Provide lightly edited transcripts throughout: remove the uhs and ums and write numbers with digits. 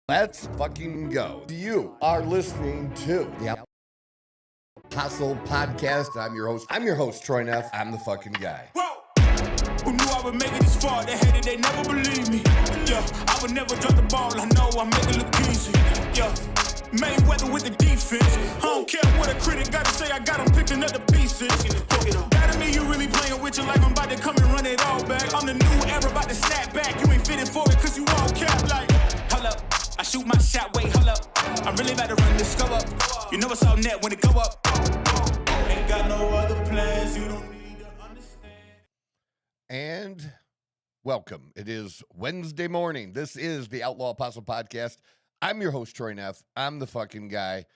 Let's fucking go. You are listening to the Outlaw Apostle Podcast. I'm your host, Troy Neff. I'm the fucking guy. Whoa! Who knew I would make it this far? They hated, they never believe me. Yeah, I would never drop the ball. I know I make it look easy. Yeah, Mayweather with the defense. I don't care what a critic gotta say. I got them picking up the pieces. That to me, you really playing with your life. I'm about to come and run it all back. I'm the new era, about to snap back. You ain't fitted for it, cause you all cap like. Hold up, I shoot my shot, wait, hold up. I'm really about to run this go up. You know it's all net when it go up. Ain't got no other plans, you don't need to understand. And welcome. It is Wednesday morning. This is the Outlaw Apostle Podcast. I'm your host, Troy Neff. I'm the fucking guy,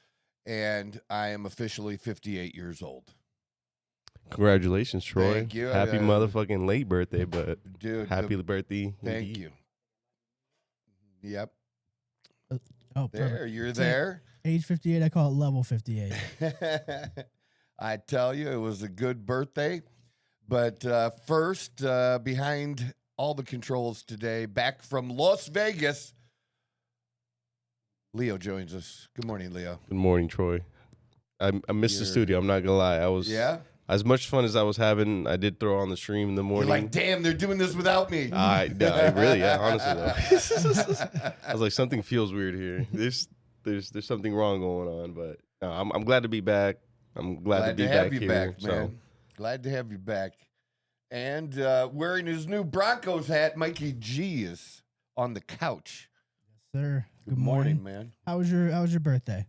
and I am officially 58 years old. Congratulations, Troy. Thank you. Happy motherfucking late birthday, but Dude, happy birthday. Thank indeed. you. Yep. Oh, There, perfect. you're It's there. Age 58, I call it level 58. I tell you, it was a good birthday. But first, behind all the controls today, back from Las Vegas, Leo joins us. Good morning, Leo. Good morning, Troy. I missed the studio. I'm not gonna lie. I was as much fun as I was having. I did throw on the stream in the You're morning. like, damn, they're doing this without me. I really, yeah, honestly though. I was like, something feels weird here. There's something wrong going on, but I'm glad to be back. I'm glad to be have back you here. back, so. man. Glad to have you back. And wearing his new Broncos hat, Mikey G is on the couch. Sir, Good morning, man. How was your birthday?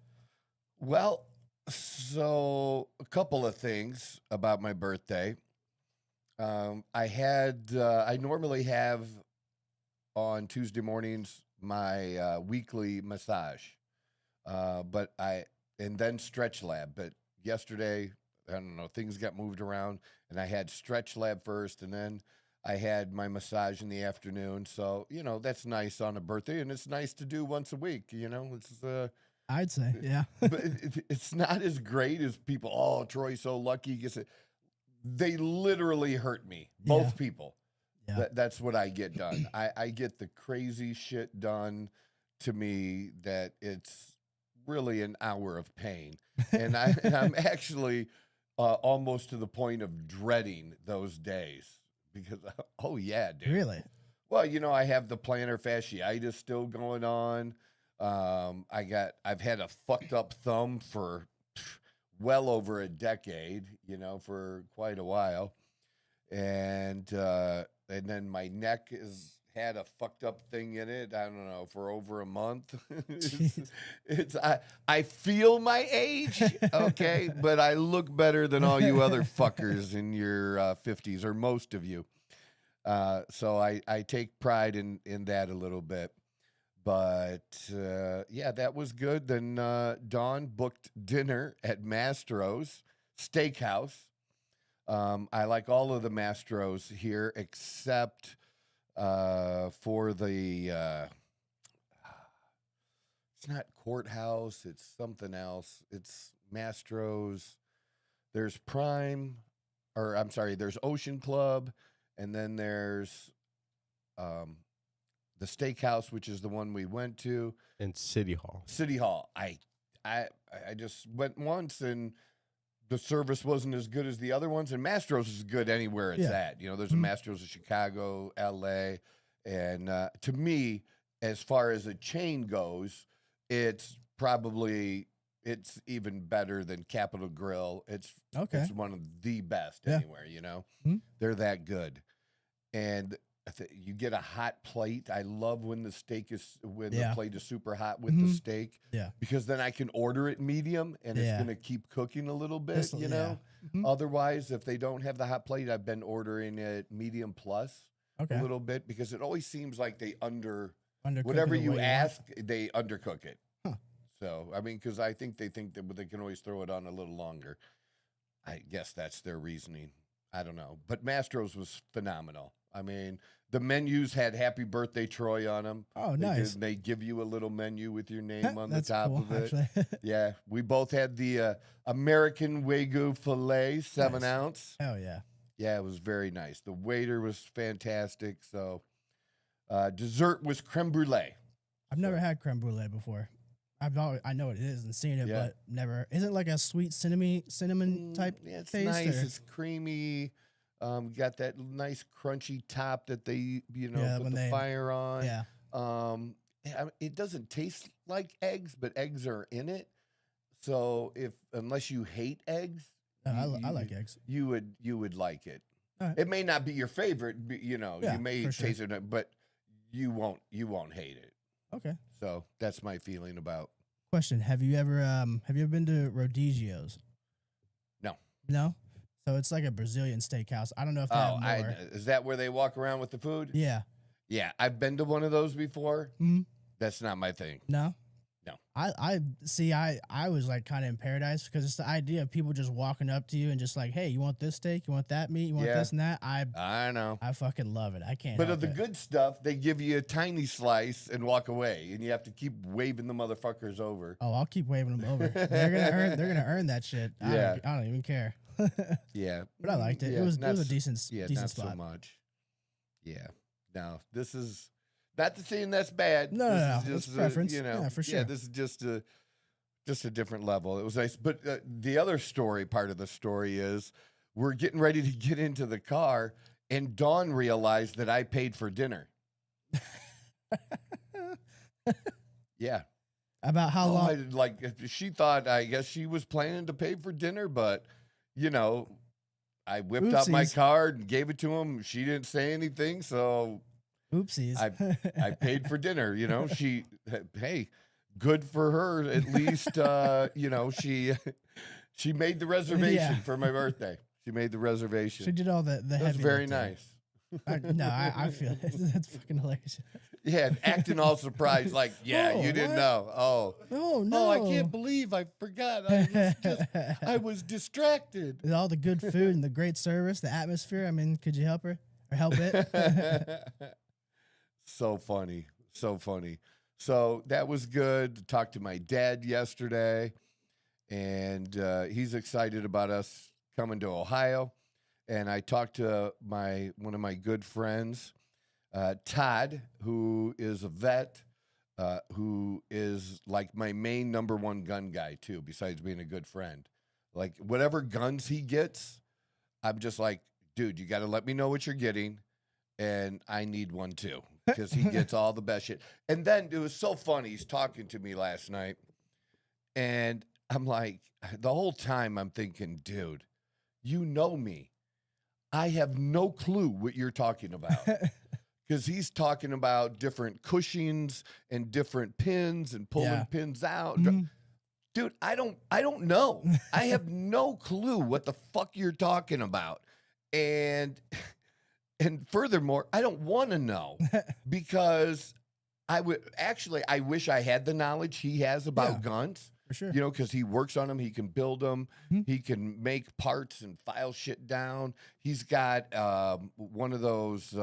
Well, so a couple of things about my birthday. I normally have on Tuesday mornings my weekly massage, and then stretch lab. But yesterday, I don't know, things got moved around, and I had stretch lab first, and then I had my massage in the afternoon. So, that's nice on a birthday, and it's nice to do once a week. It's I'd say, yeah. but it's not as great as people. Oh, Troy's so lucky. He gets it. They literally hurt me. Both Yeah. people. Yeah. That's what I get done. I get the crazy shit done to me that it's really an hour of pain. And I'm actually almost to the point of dreading those days because, oh, yeah, dude. Really? Well, I have the plantar fasciitis still going on. I've had a fucked up thumb for well over a decade, for quite a while. And then my neck has had a fucked up thing in it. I don't know, for over a month. I feel my age, okay, but I look better than all you other fuckers in your 50s, or most of you. So I take pride in that a little bit. But, that was good. Then Dawn booked dinner at Mastro's Steakhouse. I like all of the Mastros here except for the, it's not Courthouse, it's something else. It's Mastro's. There's Prime, there's Ocean Club, and then there's the Steakhouse, which is the one we went to, And City Hall. City Hall. I just went once, and the service wasn't as good as the other ones. And Mastro's is good anywhere it's at. There's a Mastro's in Chicago, L.A., and to me, as far as a chain goes, it's even better than Capitol Grill. It's one of the best anywhere. They're that good, and you get a hot plate. I love when the plate is super hot with the steak. Yeah. Because then I can order it medium and it's going to keep cooking a little bit, Otherwise, if they don't have the hot plate, I've been ordering it medium plus a little bit because it always seems like they undercook whatever you ask, they undercook it. Huh. So, because I think they that they can always throw it on a little longer. I guess that's their reasoning. I don't know. But Mastro's was phenomenal. The menus had Happy Birthday Troy on them. Oh, nice. They give you a little menu with your name on the top cool, of it. actually. Yeah. We both had the American Wagyu filet, 7 ounce. Oh, yeah. Yeah, it was very nice. The waiter was fantastic. So dessert was creme brulee. I've never had creme brulee before. I know what it is and seen it, Yeah. but never. Isn't it like a sweet cinnamon type Yeah, it's taste? nice. or- It's creamy. Got that nice crunchy top that they, Yeah, put when the they- fire on. Yeah. It doesn't taste like eggs, but eggs are in it. So unless you hate eggs, I like eggs. you would like it. All right. It may not be your favorite, Yeah, you may for sure. taste it, but you won't hate it. Okay. So that's my feeling about. Question: Have you ever been to Rodigios? No. No. So it's like a Brazilian steakhouse. I don't know if they have more. Is that where they walk around with the food? Yeah. Yeah, I've been to one of those before. Mhm. That's not my thing. No. No. I see. I was like kind of in paradise because it's the idea of people just walking up to you and just like, hey, you want this steak? You want that meat? You want Yeah. this and that? I know. I fucking love it. I can't. But help of the it. good stuff, they give you a tiny slice and walk away, and you have to keep waving the motherfuckers over. Oh, I'll keep waving them over. They're gonna earn that shit. Yeah. I don't even care. Yeah, But I liked it. Yeah, it was not a s- decent Yeah, decent not spot. so much. Yeah, no, this is not the saying that's bad. No, this no, is no. It's just preference. You know, Yeah, for Yeah, sure. this is just a different level. It was nice, but the other part of the story is we're getting ready to get into the car, and Dawn realized that I paid for dinner. Yeah. About how long? She thought, I guess she was planning to pay for dinner, but I whipped out my Oopsies. card and gave it to him. She didn't say anything, so Oopsies. I paid for dinner. Hey, good for her. At least, she made the reservation Yeah. for my birthday. She made the reservation. She did all the That was heavy very lifting. nice. I feel it. That's fucking hilarious. Yeah, and acting all surprised, like, yeah, Oh, you didn't what? know. Oh, Oh no! I can't believe I forgot. I was distracted. With all the good food and the great service, the atmosphere. I mean, could you help her or help it? So funny. So funny. So that was good. Talked to my dad yesterday, and he's excited about us coming to Ohio. And I talked to one of my good friends, Todd, who is a vet, who is like my main number one gun guy too, besides being a good friend. Like whatever guns he gets, I'm just like, dude, you got to let me know what you're getting, and I need one too, because he gets all the best shit. And then it was so funny. He's talking to me last night, and I'm like, the whole time I'm thinking, dude, you know me. I have no clue what you're talking about. Because he's talking about different cushings and different pins and pulling Yeah. pins out. Mhm. Dude, I don't know. I have no clue what the fuck you're talking about. And furthermore, I don't want to know because I wish I had the knowledge he has about Yeah. guns. For sure. Because he works on them, he can build them, Mhm. he can make parts and file shit down. He's got one of those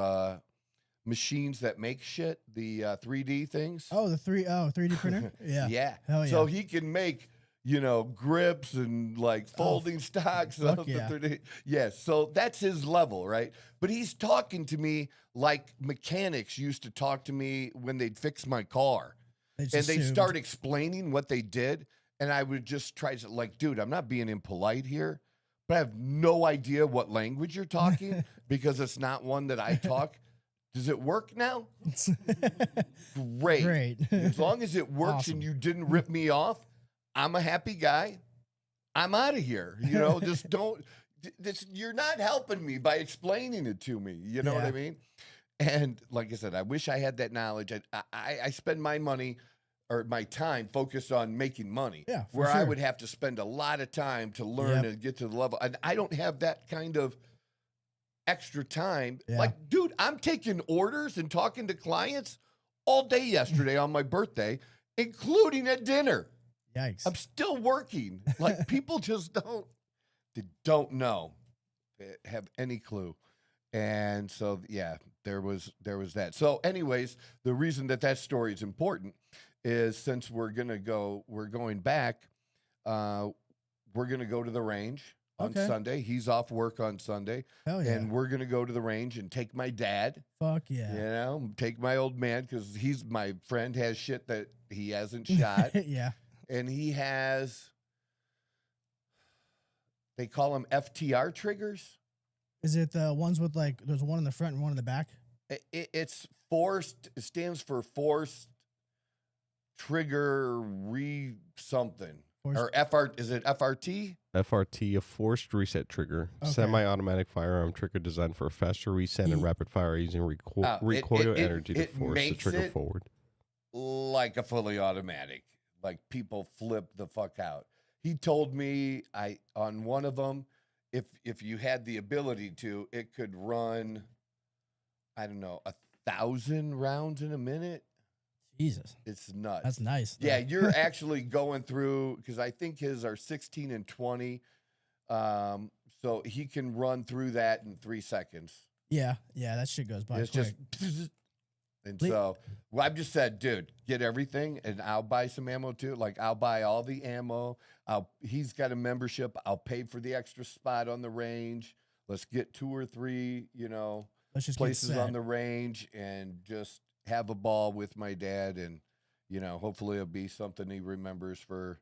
machines that make shit, the 3D things. Oh, the 3D printer. Yeah. Yeah. Hell So yeah. he can make, grips and like folding stocks. fuck Of the yeah. 3D. Yes. So that's his level, right? But he's talking to me like mechanics used to talk to me when they'd fix my car. It's And they assumed. start explaining what they did. And I would just try to like, dude, I'm not being impolite here, but I have no idea what language you're talking because it's not one that I talk. Does it work now? Great. Great. As long as it works Awesome. and you didn't rip me off, I'm a happy guy. I'm out of here. Just don't. You're not helping me by explaining it to me. You know what I Yeah. mean? And like I said, I wish I had that knowledge. I spend my money or my time focused on making money. Yeah, for where I sure. would have to spend a lot of time to learn Yep. and get to the level. And I don't have that kind of extra time. Yeah. Like, dude, I'm taking orders and talking to clients all day yesterday on my birthday, including at dinner. Yikes. I'm still working. Like people just don't know, have any clue. And so, yeah, there was that. So anyways, the reason that story is important is since we're going back, we're going to go to the range. on Okay. Sunday. He's off work on Sunday. Hell yeah. And we're going to go to the range and take my dad, Fuck yeah. you know, take my old man because he's my friend, has shit that he hasn't shot. Yeah. And he has, they call them FTR triggers. Is it the ones with like, there's one in the front and one in the back? It's forced, it stands for forced trigger something. Forced- Or FR, is it FRT? FRT, a forced reset trigger, Okay. semi-automatic firearm trigger designed for a faster reset and rapid fire using recoil energy to force the makes trigger it forward. Like a fully automatic. Like people flip the fuck out. He told me on one of them, if you had the ability to, it could run, I don't know, 1,000 rounds in a minute. Jesus. It's nuts. That's nice. though. Yeah, you're actually going through, because I think his are 16 and 20. So he can run through that in 3 seconds. Yeah. Yeah. That shit goes by It's quick. just, and Le- so well, I've just said, dude, get everything, and I'll buy some ammo too. Like I'll buy all the ammo. He's got a membership. I'll pay for the extra spot on the range. Let's get 2 or 3, Let's just places get on set. the range and just have a ball with my dad, and hopefully it'll be something he remembers for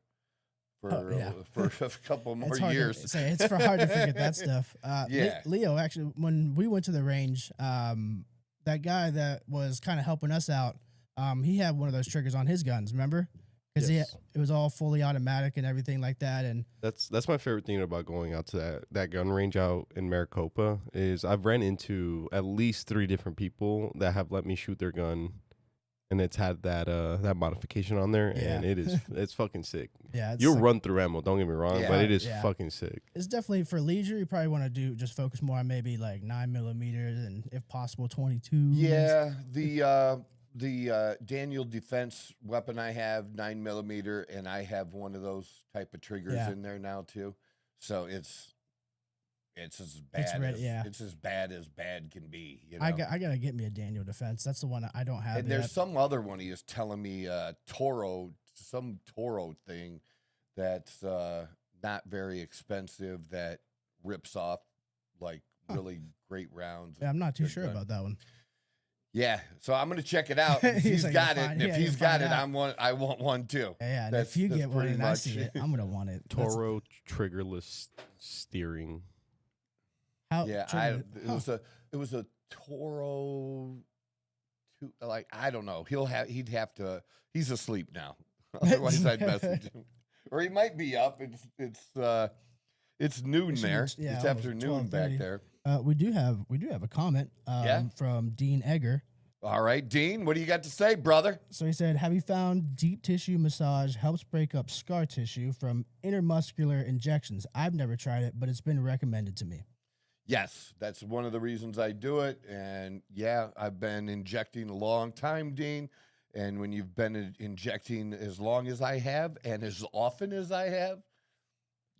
yeah. for a couple more It's hard years. to say. It's hard to forget that stuff. Yeah. Leo, actually, when we went to the range, that guy that was kind of helping us out, he had one of those triggers on his guns, remember? Because Yes. it was all fully automatic and everything like that. And That's my favorite thing about going out to that gun range out in Maricopa is I've ran into at least 3 different people that have let me shoot their gun, and it's had that modification on there, and it's fucking sick. yeah, it's You'll like- run through ammo, don't get me wrong, Yeah. but it is Yeah. fucking sick. It's definitely for leisure. You probably want to just focus more on maybe like 9mm and if possible 22. Yeah, the Daniel Defense weapon I have, 9mm, and I have one of those type of triggers Yeah. in there now too. So it's as bad ready, yeah. it's as bad can be. I gotta get me a Daniel Defense. That's the one I don't have. And yet. there's some other one he was telling me, some Toro thing that's not very expensive that rips off like really great rounds. Yeah, I'm not too Good sure gun. about that one. Yeah, so I'm gonna check it out. If He's he's like, got "You'll it. find- And yeah, if you'll he's got find it, out." I want one too. Yeah, and That's- if you that's get one pretty and I much- see it, I'm gonna want it. That's- Toro triggerless steering. How, Yeah, trigger- it was a Toro. Like I don't know. He'd have to. He's asleep now. Otherwise, I'd message him. Or he might be up. It's noon should be- there. yeah, It's almost afternoon back 12:30. there. we do have a comment from Dean Egger. All right, Dean, what do you got to say, brother? So he said, have you found deep tissue massage helps break up scar tissue from intermuscular injections? I've never tried it, but it's been recommended to me. Yes, that's one of the reasons I do it. And yeah, I've been injecting a long time, Dean. And when you've been injecting as long as I have and as often as I have,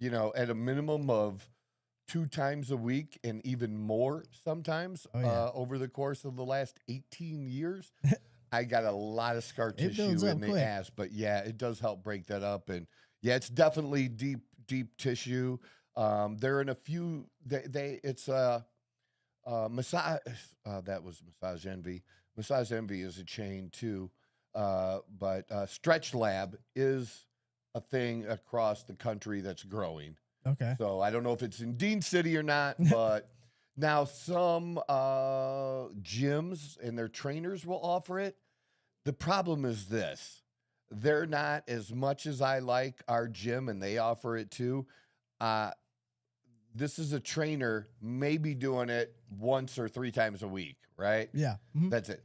at a minimum of 2 times a week and even more sometimes over the course of the last 18 years, I got a lot of scar It tissue builds up in the quick. ass. But yeah, it does help break that up. And yeah, it's definitely deep tissue. They're in a few. It's massage. That was Massage Envy. Massage Envy is a chain too, but Stretch Lab is a thing across the country that's growing. Okay. So I don't know if it's in Dean City or not, but now some gyms and their trainers will offer it. The problem is this: they're not as much as I like our gym, and they offer it too. This is a trainer maybe doing it once or 3 times a week, right? Yeah. Mhm. That's it.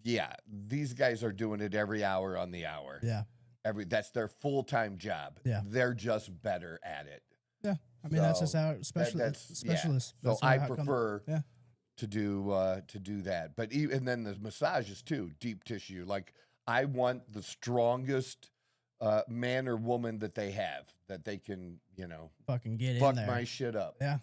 Yeah, these guys are doing it every hour on the hour. Yeah. That's their full-time job. Yeah. They're just better at it. Yeah. I mean, that's just So how specialists. yeah. So that's I how it comes- prefer Yeah. to do that. But and then the massages too, deep tissue. Like I want the strongest man or woman that they have, that they can, Fucking get fuck in there. my shit up. Yeah.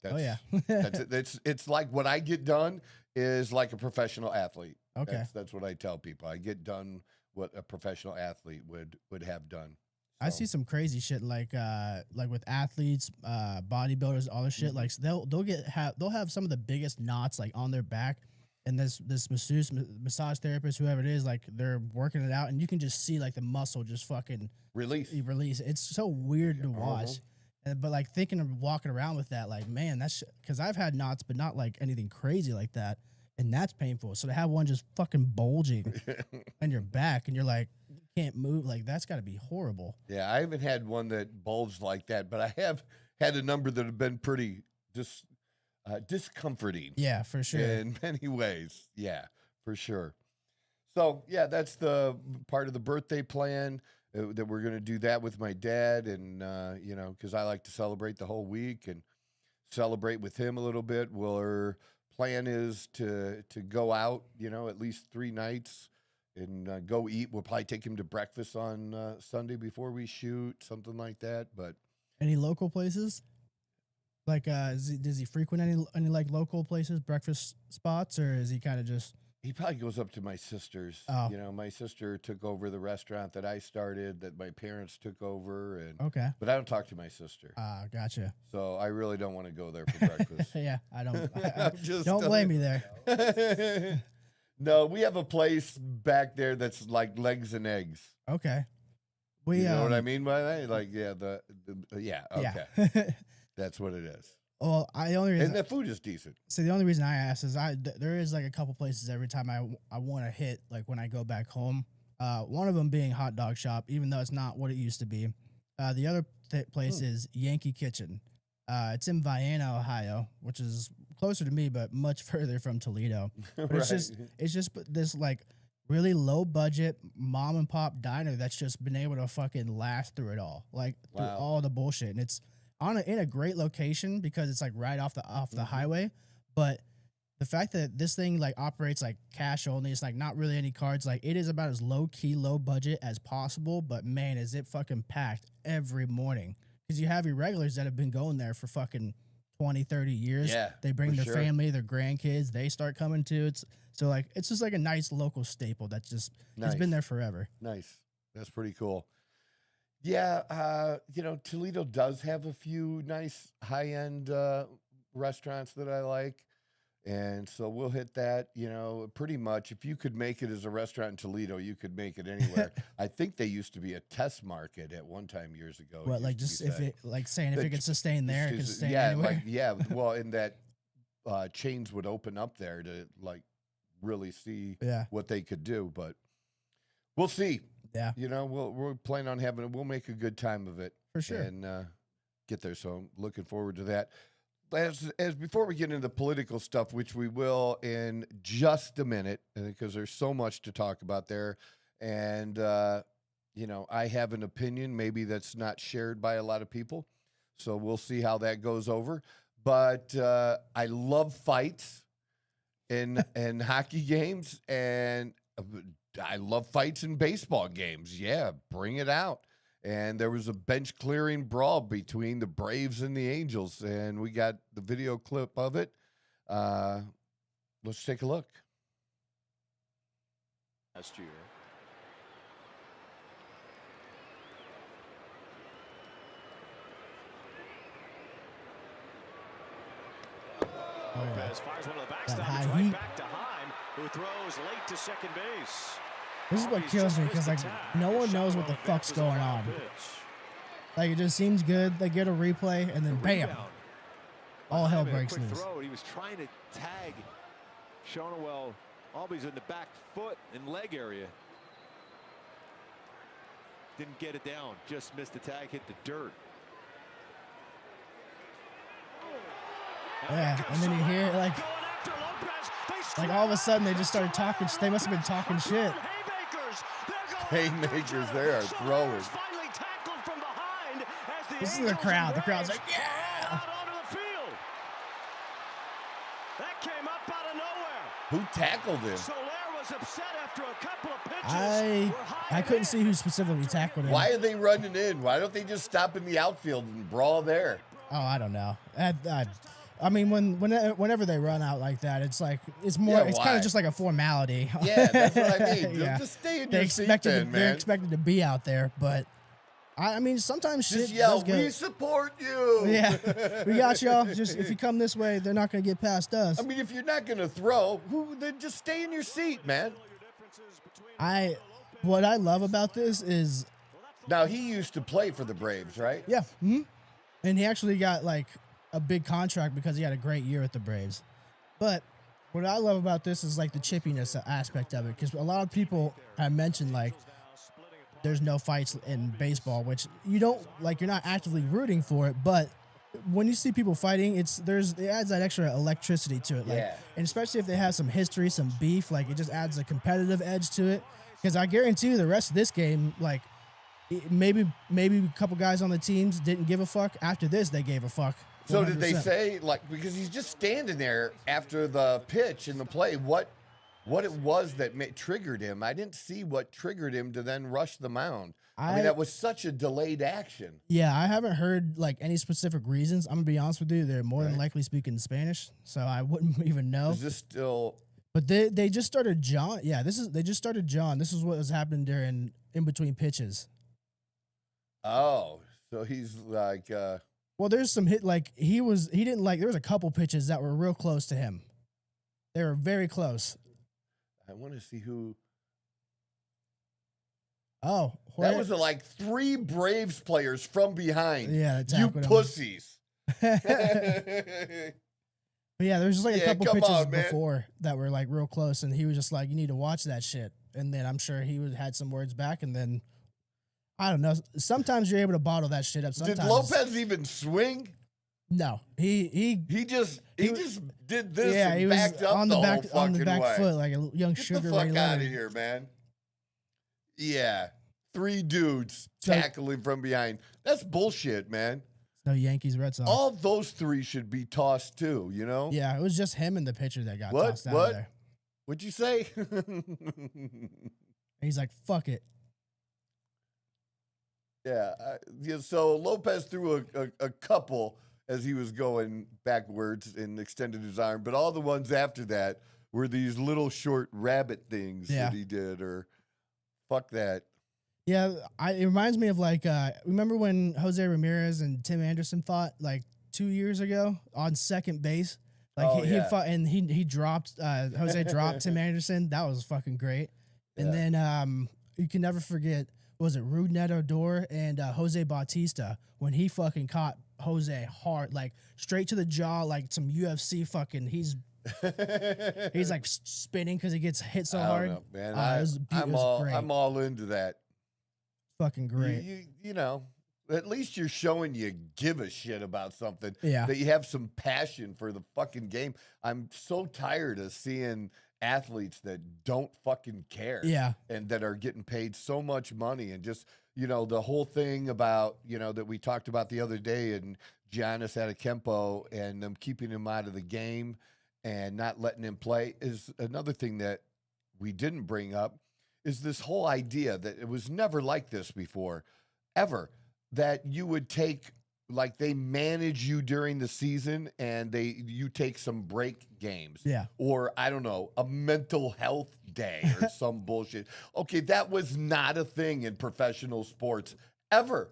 That's, Oh yeah. that's it. It's like what I get done is like a professional athlete. Okay. That's what I tell people. I get done what a professional athlete would have done. I see some crazy shit like with athletes, bodybuilders, all this shit. Like they'll have some of the biggest knots like on their back, and this massage therapist, whoever it is, like they're working it out, and you can just see like the muscle just fucking release. It's so weird to watch. But like thinking of walking around with that, like, man, that's because I've had knots, but not like anything crazy like that, and that's painful. So to have one just fucking bulging on your back, and you're like, can't move, like that's got to be horrible. Yeah, I haven't had one that bulged like that, but I have had a number that have been pretty discomforting. Yeah, for sure. In many ways. Yeah, for sure. So, yeah, that's the part of the birthday plan that we're going to do that with my dad. And, you know, because I like to celebrate the whole week and celebrate with him a little bit. Our plan is to go out, you know, at least 3 nights and go eat. We'll probably take him to breakfast on Sunday before we shoot, something like that. But any local places? Like, does he frequent any like local places, breakfast spots, or is he kind of just? He probably goes up to my sister's. Oh. You know, my sister took over the restaurant that I started, that my parents took over, and Okay. But I don't talk to my sister. Gotcha. So I really don't want to go there for breakfast. Yeah, I don't. Just don't blame me there. No, we have a place back there that's like legs and eggs. Okay. You know what I mean by that? Like, yeah, yeah, okay. Yeah. That's what it is. Well, the only reason, And the food is decent. so the only reason I asked is there is like a couple places every time I want to hit, like when I go back home. One of them being Hot Dog Shop, even though it's not what it used to be. The other place is Yankee Kitchen. It's in Vienna, Ohio, which is closer to me, but much further from Toledo. But Right. it's just this like really low budget mom and pop diner that's just been able to fucking last through it all, like through Wow. all the bullshit. And it's in a great location because it's like right off the highway. But the fact that this thing like operates like cash only, it's like not really any cards. Like it is about as low key, low budget as possible. But man, is it fucking packed every morning. Because you have your regulars that have been going there for fucking 20, 30 years. Yeah, They bring for their sure. family, their grandkids. They start coming too. It's just like a nice local staple that's just it's been Nice. there forever. Nice. That's pretty cool. Yeah, you know, Toledo does have a few nice high-end restaurants that I like. And so we'll hit that, you know, pretty much. If you could make it as a restaurant in Toledo, you could make it anywhere. I think they used to be a test market at one time years ago. What, used like to be just if said. it like saying if But it could sustain there, it could Just- sustain yeah, anywhere. like, yeah. Well, in that chains would open up there to like really see Yeah. what they could do, but we'll see. Yeah. You know, we're planning on having it. We'll make a good time of it For sure. and get there. So I'm looking forward to that. As before we get into the political stuff, which we will in just a minute, because there's so much to talk about there, and you know, I have an opinion maybe that's not shared by a lot of people, so we'll see how that goes over. But I love fights in hockey games, and I love fights in baseball games. Yeah, bring it out. And there was a bench clearing brawl between the Braves and the Angels, and we got the video clip of it. Let's take a look. Last year. Oh, yeah. Lopez fires one to the That backstop. high It's right heat. back to Heim, who throws late to second base. This is what Albies kills just me missed because the like tag. no one Shot knows well what the advances fuck's going the on. pitch. Like it just seems good. They get a replay and then bam, Rebound. all hell Heim had a breaks quick loose. throw. He was trying to tag Shonewell. Albies in the back foot and leg area. Didn't get it down. Just missed the tag. Hit the dirt. Yeah, and then you hear it like Going after Lopez. They all of a sudden they just started talking. They must have been talking shit. Haymakers, they are throwing. This is the crowd. The crowd's like, yeah. That came up out of nowhere. Who tackled him? Soler was upset after a couple of pitches. I couldn't see who specifically tackled him. Why are they running in? Why don't they just stop in the outfield and brawl there? Oh, I don't know. I mean, whenever they run out like that, it's like it's more. Yeah, it's kind why? of just like a formality. Yeah, that's what I mean. Yeah. Just stay in They're your seat expected. then, They're man. expected to be out there, but I mean, sometimes shit Just yell, does get. we support you. Yeah, we got y'all. Just if you come this way, they're not gonna get past us. I mean, if you're not gonna throw, then just stay in your seat, man. What I love about this is, Now he used to play for the Braves, right? yeah, and he actually got like a big contract because he had a great year with the Braves. But what I love about this is like the chippiness aspect of it, because a lot of people have mentioned like there's no fights in baseball, which you don't like. You're not actively rooting for it, but when you see people fighting, it adds that extra electricity to it. Like, Yeah. and especially if they have some history, some beef, like it just adds a competitive edge to it. Because I guarantee you, the rest of this game, like maybe a couple guys on the teams didn't give a fuck. After this, they gave a fuck. 100%. So did they say, like, because he's just standing there after the pitch in the play, what it was that triggered him? I didn't see what triggered him to then rush the mound. I mean, that was such a delayed action. Yeah, I haven't heard like any specific reasons. I'm gonna be honest with you; they're more than likely speaking Spanish, so I wouldn't even know. Is this still? But they just started John. Yeah, they just started John. This is what was happening during in between pitches. Oh, so he's like. Well, there's some hit like he didn't like. There was a couple pitches that were real close to him. They were very close. I want to see who. Oh, that was like 3 Braves players from behind. Yeah, you pussies. But yeah, there was just like a couple pitches man. before that were like real close, and he was just like, "You need to watch that shit." And then I'm sure he had some words back, and then I don't know. Sometimes you're able to bottle that shit up. Sometimes. Did Lopez even swing? No, he just did this. Yeah, and he was backed up on the back way. foot like a young Get Sugar the fuck Ray out Leonard. of here, man. Yeah, 3 dudes tackling from behind. That's bullshit, man. No Yankees, Red Sox. All those 3 should be tossed too. You know? Yeah, it was just him and the pitcher that got tossed out of there. What'd you say? He's like, "Fuck it." Yeah. So Lopez threw a couple as he was going backwards and extended his arm, but all the ones after that were these little short rabbit things that he did, or fuck that. Yeah, it reminds me of like, remember when Jose Ramirez and Tim Anderson fought like 2 years ago on second base? Like he fought and he dropped Jose dropped Tim Anderson. That was fucking great. And then you can never forget, was it Rougned Odor and Jose Bautista when he fucking caught Jose hard, like straight to the jaw, like some UFC fucking. He's like spinning because he gets hit so hard. Know, man. I'm all into that. Fucking great. You know, at least you're showing you give a shit about something. Yeah. That you have some passion for the fucking game. I'm so tired of seeing athletes that don't fucking care. Yeah. And that are getting paid so much money, and just, you know, the whole thing about, you know, that we talked about the other day, and Giannis Antetokounmpo and them keeping him out of the game and not letting him play is another thing that we didn't bring up, is this whole idea that it was never like this before, ever, that you would take, like, they manage you during the season and you take some break games. Yeah. Or, I don't know, a mental health day or some bullshit. Okay, that was not a thing in professional sports ever.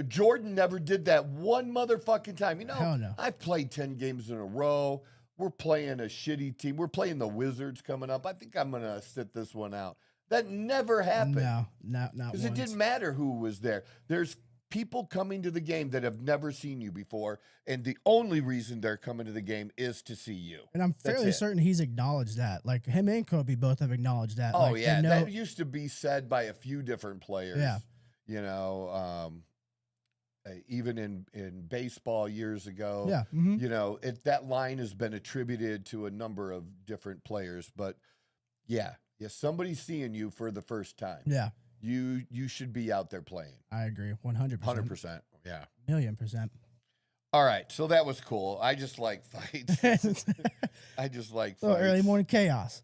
Jordan never did that one motherfucking time. You know, Hell no. I've played 10 games in a row. We're playing a shitty team. We're playing the Wizards coming up. I think I'm going to sit this one out. That never happened. No, not because it didn't matter who was there. There's people coming to the game that have never seen you before, and the only reason they're coming to the game is to see you. And I'm fairly certain he's acknowledged that. Like, him and Kobe both have acknowledged that. Oh, like, yeah. That used to be said by a few different players. Yeah. You know, even in baseball years ago. Yeah. Mm-hmm. You know, that line has been attributed to a number of different players. But, yeah, somebody's seeing you for the first time. Yeah. You should be out there playing. I agree. 100%. 100%. Yeah. 1,000,000%. All right. So that was cool. I just like fights. I just like fights. Early morning chaos.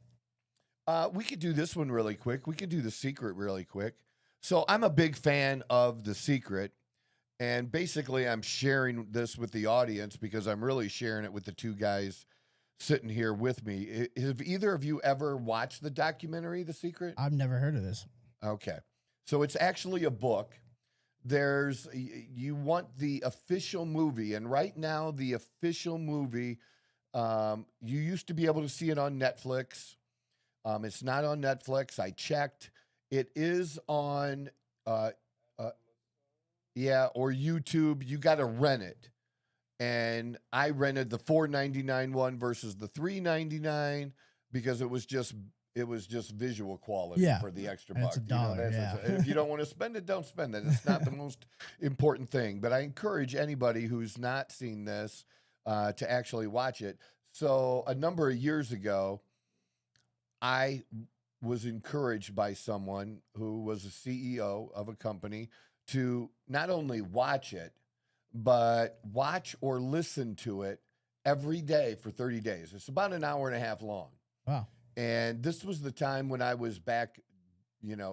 We could do this one really quick. We could do The Secret really quick. So I'm a big fan of The Secret. And basically, I'm sharing this with the audience because I'm really sharing it with the 2 guys sitting here with me. Have either of you ever watched the documentary, The Secret? I've never heard of this. Okay. So it's actually a book. you want the official movie, and right now the official movie, you used to be able to see it on Netflix. It's not on Netflix. I checked. It is on, or YouTube. You got to rent it, and I rented the $4.99 one versus the $3.99 because it was just visual quality for the extra and buck. it's $1, And if you don't want to spend it, don't spend it. It's not the most important thing. But I encourage anybody who's not seen this to actually watch it. So a number of years ago, I was encouraged by someone who was a CEO of a company to not only watch it, but watch or listen to it every day for 30 days. It's about an hour and a half long. Wow. And this was the time when I was back,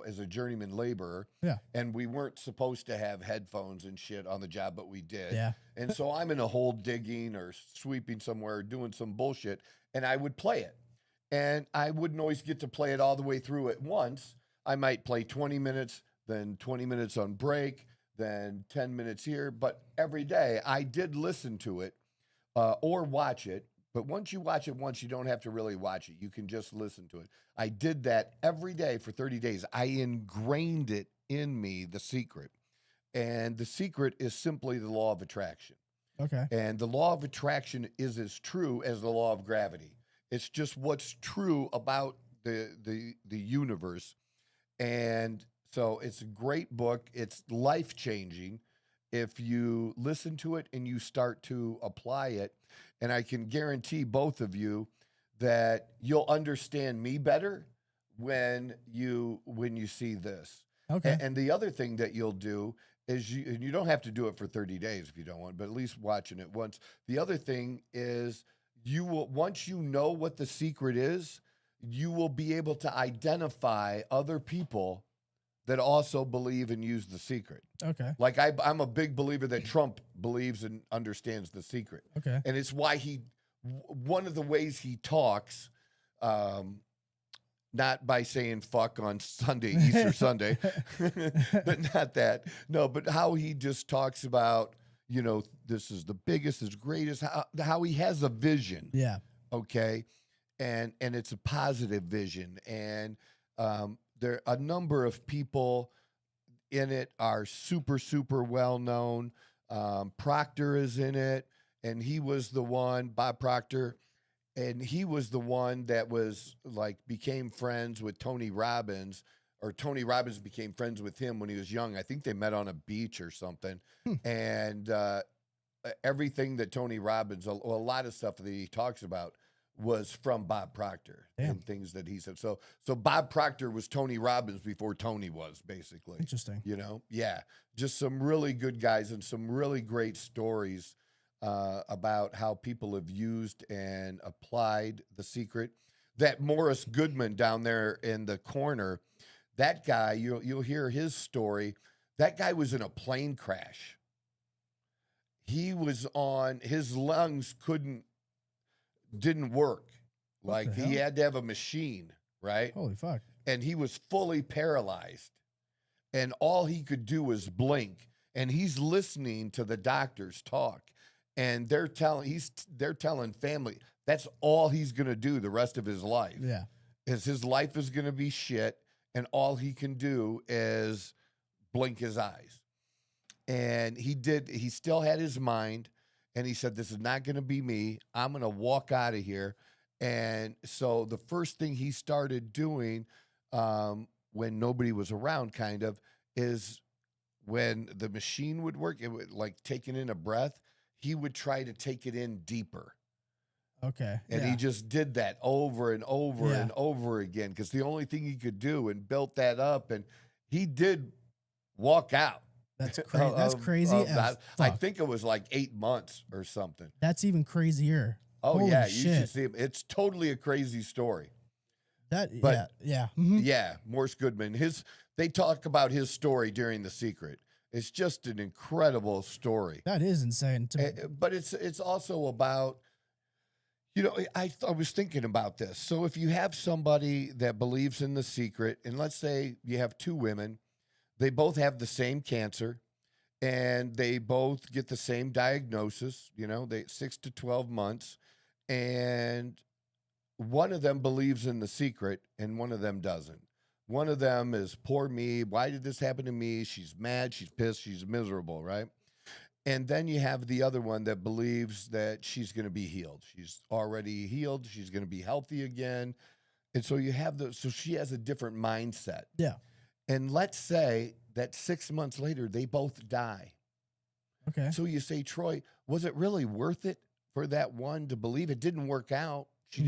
as a journeyman laborer. Yeah. And we weren't supposed to have headphones and shit on the job, but we did. Yeah. And so I'm in a hole digging or sweeping somewhere, doing some bullshit, and I would play it. And I wouldn't always get to play it all the way through at once. I might play 20 minutes, then 20 minutes on break, then 10 minutes here. But every day I did listen to it or watch it. But once you watch it once, you don't have to really watch it. You can just listen to it. I did that every day for 30 days. I ingrained it in me, the secret. And the secret is simply the law of attraction. Okay. And the law of attraction is as true as the law of gravity. It's just what's true about the universe. And so it's a great book. It's life-changing if you listen to it and you start to apply it. And I can guarantee both of you that you'll understand me better when you see this. Okay. And the other thing that you'll do is you don't have to do it for 30 days if you don't want, but at least watching it once. The other thing is you will, once you know what the secret is, you will be able to identify other people that also believe and use the secret. Okay. Like I'm a big believer that Trump believes and understands the secret. Okay. And it's why one of the ways he talks, not by saying fuck on Sunday, Easter Sunday, but not that. No, but how he just talks about, this is the biggest, is greatest, how he has a vision. Yeah. Okay. And it's a positive vision. And there a number of people in it are super, super well known. Proctor is in it, and he was the one, Bob Proctor, and he was the one that was became friends with Tony Robbins, or Tony Robbins became friends with him when he was young. I think they met on a beach or something. And everything that Tony Robbins, a lot of stuff that he talks about was from Bob Proctor. Damn. And things that he said. So Bob Proctor was Tony Robbins before Tony was, basically. Interesting. Yeah. Just some really good guys and some really great stories about how people have used and applied the secret. That Morris Goodman down there in the corner, that guy, you'll hear his story. That guy was in a plane crash. He was his lungs didn't work. He had to have a machine, right? Holy fuck. And he was fully paralyzed. And all he could do was blink. And he's listening to the doctors talk. And they're telling family that's all he's going to do the rest of his life. Yeah. His life is going to be shit. And all he can do is blink his eyes. And he still had his mind. And he said, this is not going to be me. I'm going to walk out of here. And so the first thing he started doing when nobody was around is when the machine would work, it would taking in a breath, he would try to take it in deeper. Okay. And he just did that over and over Yeah. and over again because the only thing he could do, and built that up. And he did walk out. That's crazy. That's crazy. As I fuck. think it was 8 months or something. That's even crazier. Oh, Holy yeah. shit. You should see him. It's totally a crazy story. Yeah. Mhm. Yeah. Morris Goodman. They talk about his story during The Secret. It's just an incredible story. That is insane. But it's also about, I was thinking about this. So if you have somebody that believes in The Secret, and let's say you have two women, they both have the same cancer, and they both get the same diagnosis, they 6 to 12 months, and one of them believes in the secret and one of them doesn't. One of them is, poor me, why did this happen to me? She's mad, she's pissed, she's miserable, right? And then you have the other one that believes that she's going to be healed. She's already healed, she's going to be healthy again. And so so she has a different mindset. Yeah. And let's say that 6 months later, they both die. Okay. So you say, Troy, was it really worth it for that one to believe? It didn't work out. She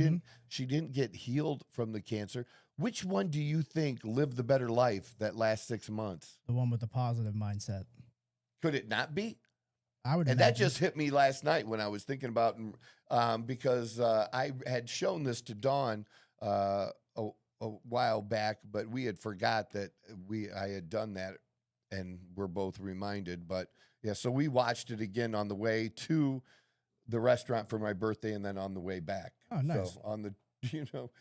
didn't get healed from the cancer. Which one do you think lived the better life that last 6 months? The one with the positive mindset. Could it not be? I would. And that just hit me last night when I was thinking about, because I had shown this to Dawn a while back, but we had forgot that I had done that, and we're both reminded. But yeah, so we watched it again on the way to the restaurant for my birthday, and then on the way back. Oh, nice. So on the,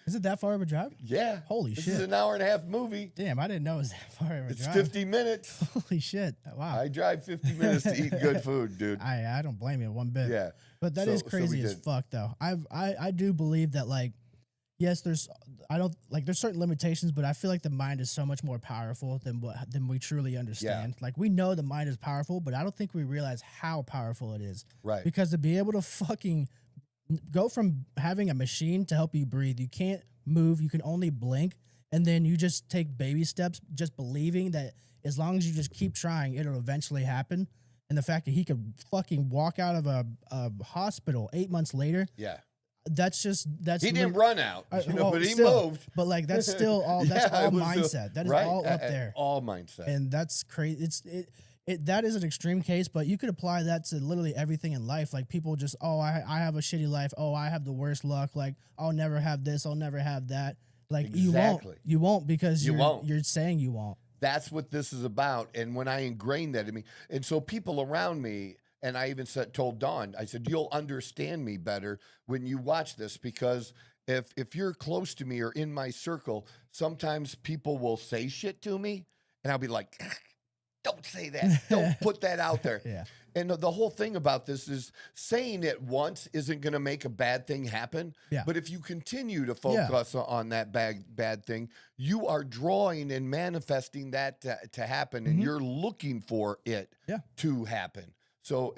Is it that far of a drive? yeah. Holy this shit. is an hour and a half movie. Damn, I didn't know it was that far of a It's drive. 50 minutes. Holy shit. Wow. I drive 50 minutes to eat good food, dude. I don't blame you one bit. Yeah. But that is So we crazy as did. fuck, though. I do believe that, like, yes, there's certain limitations, but I feel like the mind is so much more powerful than we truly understand. Like, we know the mind is powerful, but I don't think we realize how powerful it is. Right. Because to be able to fucking go from having a machine to help you breathe, you can't move, you can only blink, and then you just take baby steps, just believing that as long as you just keep trying, it'll eventually happen. And the fact that he could fucking walk out of a hospital 8 months later, Yeah. that's He didn't run out, well, but he still, moved. But like that's still all that's Yeah, all it was mindset. That is right? all up there. All mindset. And that's crazy. That is an extreme case, but you could apply that to literally everything in life. Like people just, I have a shitty life. Oh, I have the worst luck. Like I'll never have this. I'll never have that. Like Exactly. you won't because You won't. you're saying you won't. That's what this is about. And when I ingrained that in me, and so people around me, and I even told Dawn, I said, you'll understand me better when you watch this, because if you're close to me or in my circle, sometimes people will say shit to me, and I'll be like, don't say that. Don't put that out there. Yeah. And the whole thing about this is saying it once isn't going to make a bad thing happen. Yeah. But if you continue to focus on that bad thing, you are drawing and manifesting that to happen, and you're looking for it to happen. So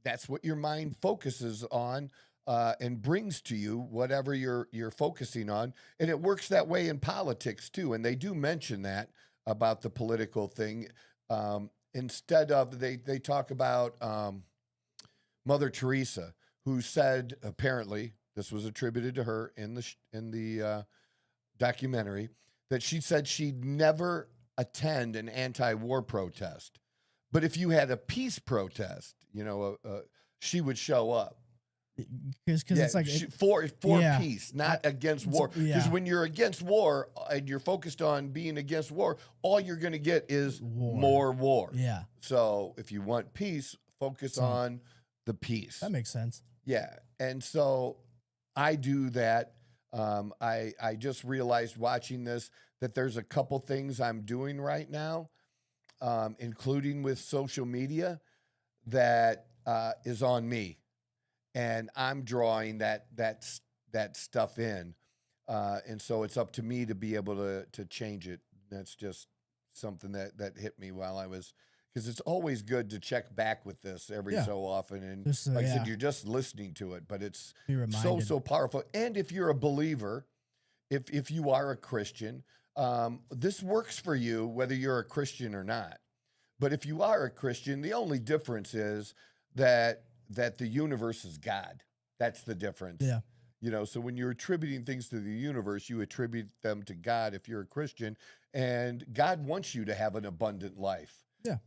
that's what your mind focuses on and brings to you, whatever you're focusing on. And it works that way in politics too. And they do mention that about the political thing. Instead of, they talk about Mother Teresa, who said, apparently, this was attributed to her in the documentary, that she said she'd never attend an anti-war protest. But if you had a peace protest, she would show up. Because it's like for peace, not against war. Because when you're against war and you're focused on being against war, all you're going to get is more war. Yeah. So if you want peace, focus on the peace. That makes sense. Yeah. And so I do that. I just realized watching this that there's a couple things I'm doing right now, including with social media, that is on me. And I'm drawing that stuff in, and so it's up to me to be able to change it. That's just something that hit me while I was, because it's always good to check back with this every so often. And Just, like I said, you're just listening to it, but it's Be reminded. so powerful. And if you're a believer, if you are a Christian, this works for you whether you're a Christian or not. But if you are a Christian, the only difference is that the universe is God. That's the difference. Yeah. So when you're attributing things to the universe, you attribute them to God if you're a Christian, and God wants you to have an abundant life. Yeah.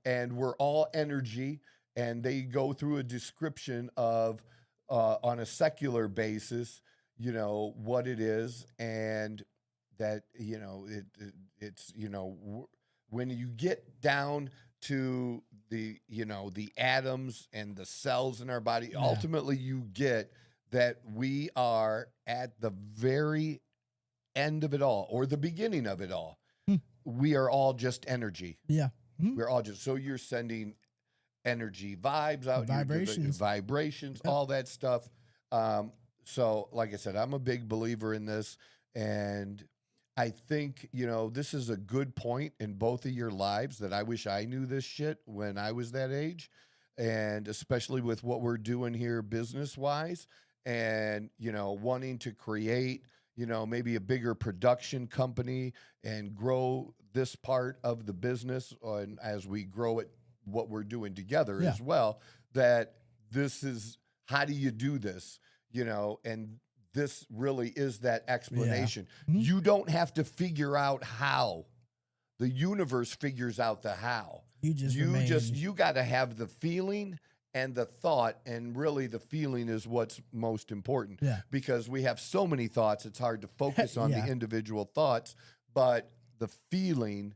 And we're all energy, and they go through a description of, on a secular basis, what it is, and that, it's, when you get down to the atoms and the cells in our body, ultimately you get that we are at the very end of it all, or the beginning of it all. We are all just energy. Yeah. We're all just, so you're sending energy vibes out, vibrations, all that stuff. So like I said, I'm a big believer in this, and I think, this is a good point in both of your lives that I wish I knew this shit when I was that age, and especially with what we're doing here business wise, and, wanting to create, maybe a bigger production company and grow this part of the business, and as we grow it, what we're doing together as well, that this is, how do you do this, and this really is that explanation. You don't have to figure out how. The universe figures out the how. You got to have the feeling and the thought, and really the feeling is what's most important. Because we have so many thoughts, it's hard to focus on the individual thoughts, but the feeling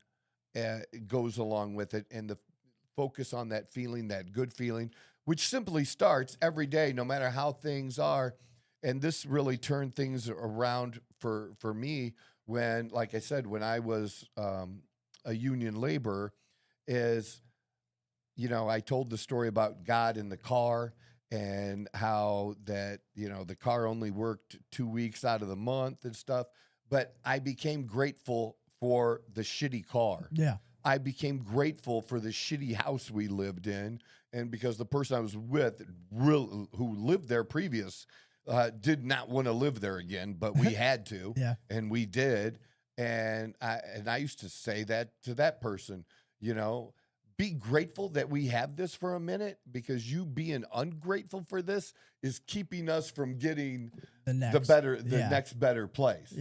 goes along with it, and the focus on that feeling, that good feeling, which simply starts every day, no matter how things are. And this really turned things around for me when, like I said, when I was a union laborer, is, I told the story about God in the car, and how that, the car only worked 2 weeks out of the month and stuff. But I became grateful for the shitty car. I became grateful for the shitty house we lived in. And because the person I was with, who lived there previous, did not want to live there again, but we had to, and we did. And I used to say that to that person, be grateful that we have this for a minute, because you being ungrateful for this is keeping us from getting the next better place.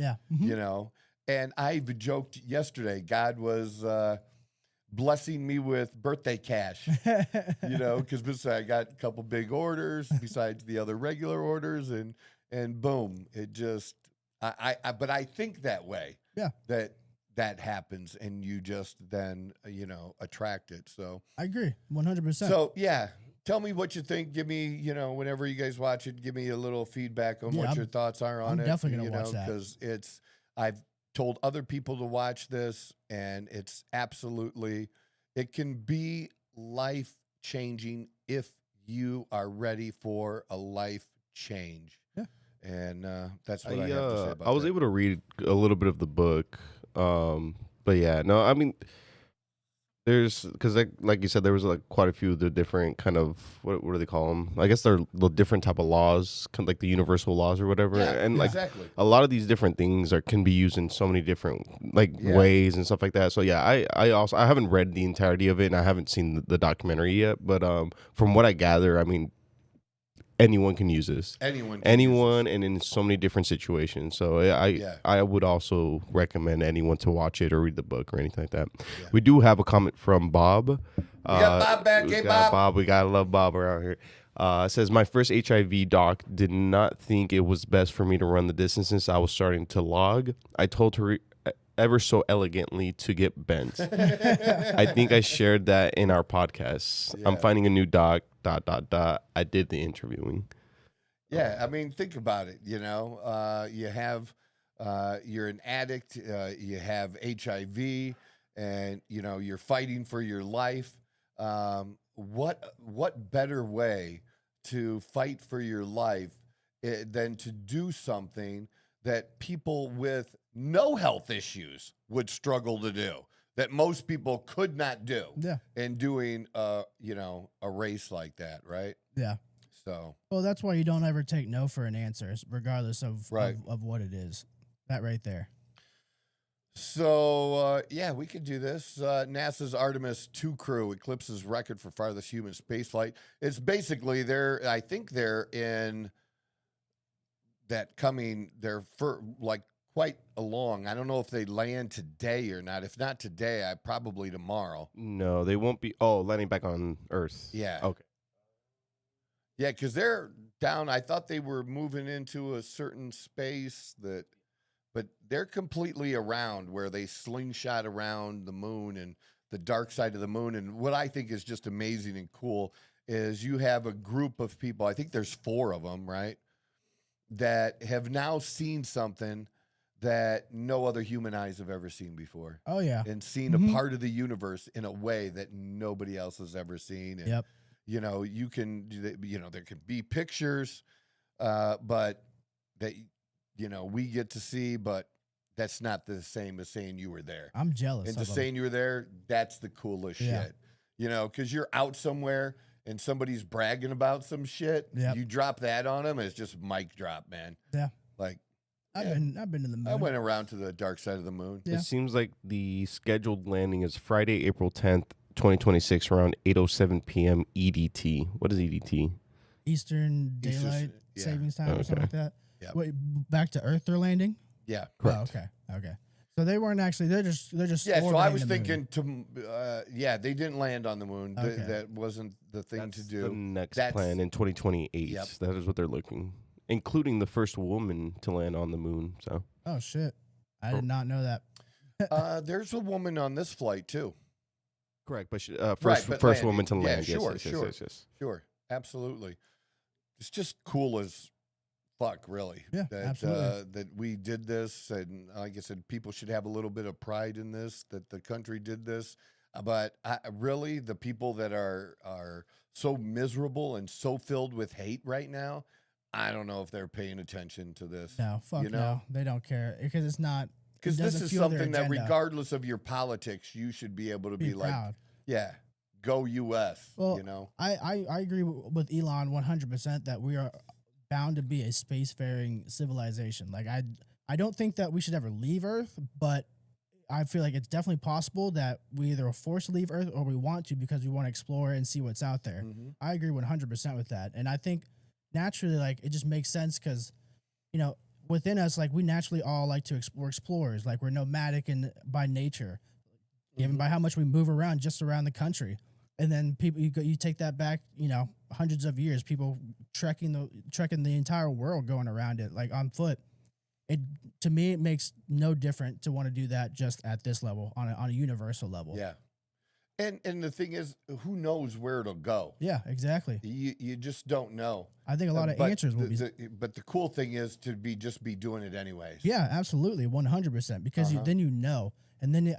And I've joked yesterday, God was blessing me with birthday cash, because I got a couple big orders besides the other regular orders, and boom, it just, but I think that way, that happens, and you just then, attract it. So I agree 100%. So tell me what you think. Give me, whenever you guys watch it, give me a little feedback on what your thoughts are on it. I'm definitely gonna watch that, because I've told other people to watch this, and it's absolutely, it can be life changing if you are ready for a life change. And that's what I have to say about I was that. able to read a little bit of the book, but I mean, there's, because like you said, there was quite a few of the different kind of, what do they call them? I guess they're the different type of laws, kind of like the universal laws or whatever. And exactly. A lot of these different things can be used in so many different ways and stuff like that. So I haven't read the entirety of it, and I haven't seen the documentary yet. But from what I gather, I mean, anyone can use this. Anyone, and in so many different situations. So I would also recommend anyone to watch it or read the book or anything like that. We do have a comment from Bob. We got Bob back. Hey, Bob. We gotta love Bob around here. It says, my first HIV doc did not think it was best for me to run the distances I was starting to log. I told her ever so elegantly to get bent. I think I shared that in our podcast. I'm finding a new doc, ... I did the interviewing. I mean, think about it. You have, you're an addict, you have HIV, and, you're fighting for your life. What better way to fight for your life than to do something that people with no health issues would struggle to do, that most people could not do in doing, a race like that, right? So. Well, that's why you don't ever take no for an answer, regardless of what it is. That right there. So, we could do this. NASA's Artemis 2 crew eclipses record for farthest human spaceflight. It's basically, I think they're in that coming, they're quite along. I don't know if they land today or not. If not today, probably tomorrow. No, they won't be. Oh, landing back on Earth. Yeah. Okay. Yeah, because they're down. I thought they were moving into a certain space but they're completely around, where they slingshot around the moon and the dark side of the moon. And what I think is just amazing and cool is you have a group of people, I think there's 4 of them, right, that have now seen something that no other human eyes have ever seen before. Oh yeah. And seen a part of the universe in a way that nobody else has ever seen. And, Yep. you know, you can, you know, there can be pictures, but that, you know, we get to see, but that's not the same as saying you were there. I'm jealous. And of just them. saying you were there, that's the coolest Yeah. shit. You know, because you're out somewhere and somebody's bragging about some shit. Yep. You drop that on them, it's just mic drop, man. Yeah. Like, I've yeah. been to the moon. I went around to the dark side of the moon. Yeah. It seems like the scheduled landing is Friday, April 10th, 2026, around 8:07 p.m. EDT. What is EDT? Eastern Daylight yeah. Savings Time or something like that. Yep. Wait, back to Earth they're landing? Yeah. Correct. Oh, okay. So they weren't actually. They're just. Yeah, so I orbiting was the moon. thinking yeah, they didn't land on the moon. Okay. That wasn't the thing to That's do. the next That's- plan in 2028. Yep. That is what they're looking, including the first woman to land on the moon. So Oh shit! I did not know that. There's a woman on this flight too. correct, but Right, but first landing. woman to Yeah, land. sure, yes, sure. yes. Sure, absolutely. It's just cool as fuck, really. Yeah, absolutely. That we did this, and like I said, people should have a little bit of pride in this. That the country did this, but really, the people that are so miserable and so filled with hate right now, I don't know if they're paying attention to this. No, fuck you know? no. They don't care because it's not. Because it this doesn't is fuel their something that, agenda. regardless of your politics, you should be able to be like, proud. yeah, go U.S. Well, you know. I agree with Elon 100% that we are bound to be a spacefaring civilization. Like I don't think that we should ever leave Earth, but I feel like it's definitely possible that we either are forced to leave Earth or we want to because we want to explore and see what's out there. Mhm. I agree 100% with that, and I think naturally, like it just makes sense because, you know, within us, like we naturally all like to we're explorers, like we're nomadic and by nature, even by how much we move around just around the country. And then people, you take that back, you know, hundreds of years, people trekking the entire world, going around it like on foot. It to me, it makes no different to want to do that just at this level on a universal level. Yeah. And the thing is, who knows where it'll go? Yeah, exactly. You just don't know. I think a lot of But answers will be. But the cool thing is to be doing it anyways. Yeah, absolutely, 100%. Because then you know, and then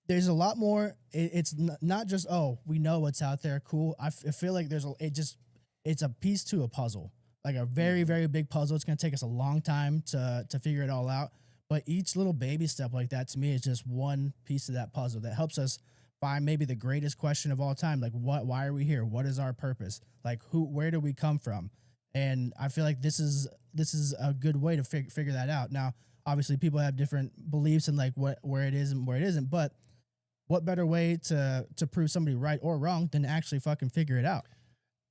there's a lot more. It's not just we know what's out there. Cool. I feel like it's a piece to a puzzle, like a very very big puzzle. It's gonna take us a long time to figure it all out. But each little baby step like that to me is just one piece of that puzzle that helps us find maybe the greatest question of all time. Like why are we here? What is our purpose? Like where do we come from? And I feel like this is a good way to figure that out. Now, obviously people have different beliefs and like where it is and where it isn't, but what better way to prove somebody right or wrong than to actually fucking figure it out?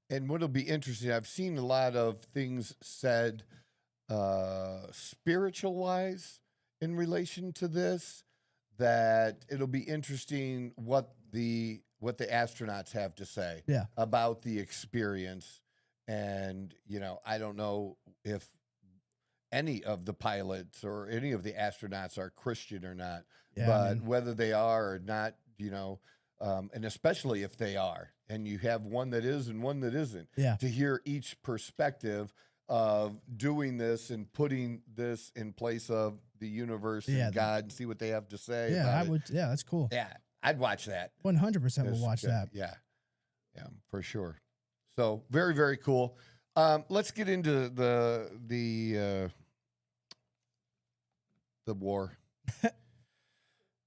And what'll be interesting, I've seen a lot of things said spiritual wise in relation to this, that it'll be interesting what the astronauts have to say about the experience. And, you know, I don't know if any of the pilots or any of the astronauts are Christian or not, but whether they are or not, you know, and especially if they are, and you have one that is and one that isn't, to hear each perspective of doing this and putting this in place of the universe and God, and see what they have to say. Yeah, Yeah, that's cool. Yeah, I'd watch that. 100% will watch that. Yeah, for sure. So very, very cool. Let's get into the war.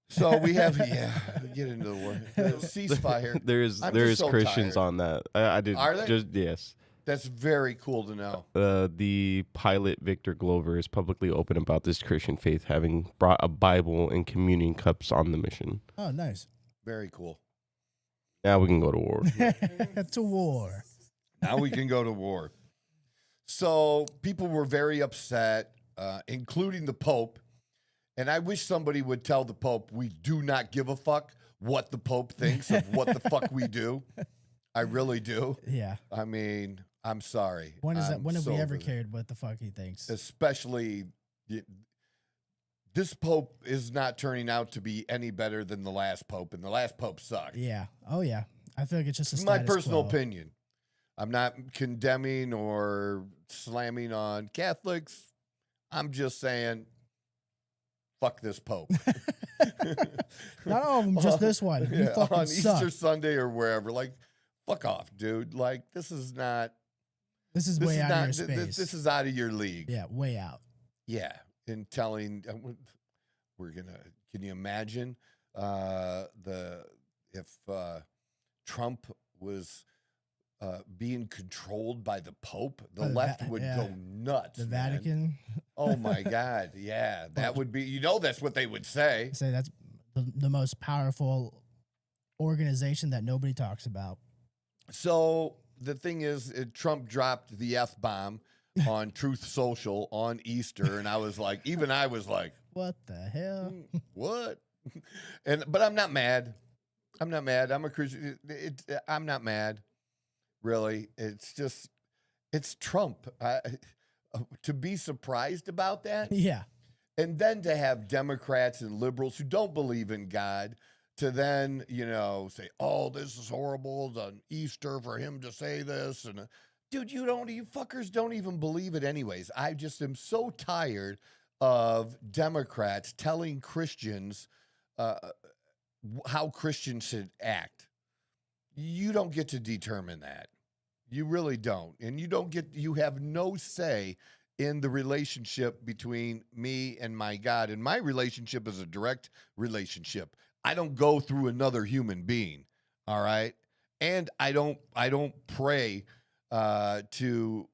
So we have get into the war. The ceasefire. There is so Christians tired. on that. I did. Are there? Yes. That's very cool to know. The pilot Victor Glover is publicly open about this Christian faith, having brought a Bible and communion cups on the mission. Oh, nice. Very cool. Now we can go to war. To war. Now we can go to war. So people were very upset, including the Pope. And I wish somebody would tell the Pope, we do not give a fuck what the Pope thinks of what the fuck we do. I really do. Yeah. I mean, I'm sorry. When have we ever over that. cared what the fuck he thinks? Especially, this Pope is not turning out to be any better than the last Pope, and the last Pope sucked. Yeah. Oh, yeah. I feel like it's just a My status personal quo. opinion. I'm not condemning or slamming on Catholics. I'm just saying fuck this Pope. Not all of them, just this one. You fucking on suck. Easter Sunday or wherever. Like, fuck off, dude. Like, this is way out of your space. This is out of your league. Yeah, way out. Yeah. In telling, can you imagine if Trump was being controlled by the Pope? The left would go nuts. The man. Vatican. Oh my God. Yeah. That would be, that's what they would say. Say that's the most powerful organization that nobody talks about. So the thing is, Trump dropped the F-bomb on Truth Social on Easter, and I was like, What the hell? What? But I'm not mad. I'm a Christian. I'm not mad, really. It's Trump. To be surprised about that, Yeah. and then to have Democrats and liberals who don't believe in God to then, say, oh, this is horrible on Easter for him to say this. And dude, you fuckers don't even believe it anyways. I just am so tired of Democrats telling Christians how Christians should act. You don't get to determine that. You really don't. And you have no say in the relationship between me and my God. And my relationship is a direct relationship. I don't go through another human being. All right. And I don't pray to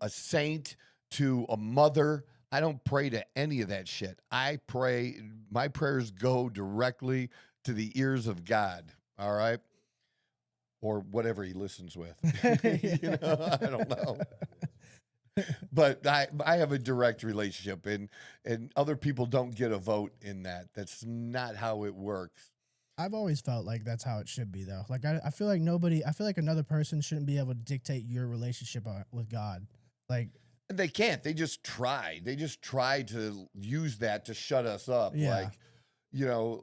a saint, to a mother. I don't pray to any of that shit. My prayers go directly to the ears of God. All right. Or whatever he listens with. I don't know. But I have a direct relationship, and other people don't get a vote in that. That's not how it works. I've always felt like that's how it should be, though. Like, I feel like another person shouldn't be able to dictate your relationship with God. Like, and they can't. They just try. They just try to use that to shut us up. Yeah.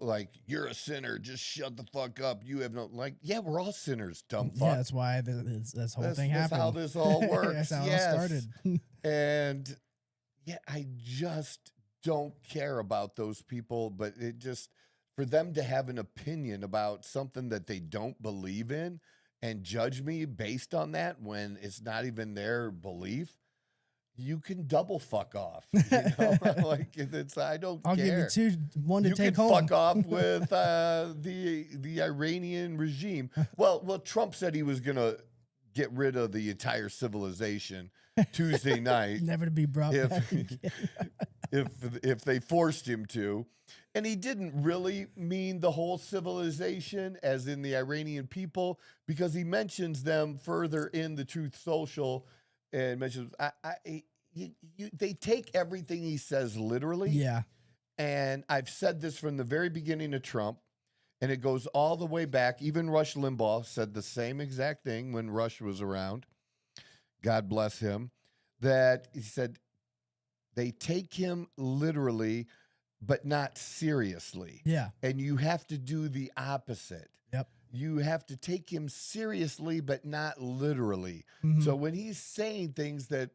Like, you're a sinner. Just shut the fuck up. You have no, yeah, we're all sinners, dumb fuck. yeah, that's why this whole thing happened. That's how this all works. That's how it all started. And yeah, I just don't care about those people, but for them to have an opinion about something that they don't believe in and judge me based on that when it's not even their belief, you can double fuck off. I don't I'll care. give you one to take home. You can fuck off with the Iranian regime. Well, Trump said he was going to get rid of the entire civilization Tuesday night. Never to be brought back again. if they forced him to. And he didn't really mean the whole civilization as in the Iranian people, because he mentions them further in the Truth Social and mentions they take everything he says literally. Yeah. And I've said this from the very beginning of Trump, and it goes all the way back. Even Rush Limbaugh said the same exact thing when Rush was around. God bless him. That he said they take him literally, but not seriously. Yeah. And you have to do the opposite. Yep. You have to take him seriously, but not literally. Mhm. So when he's saying things that,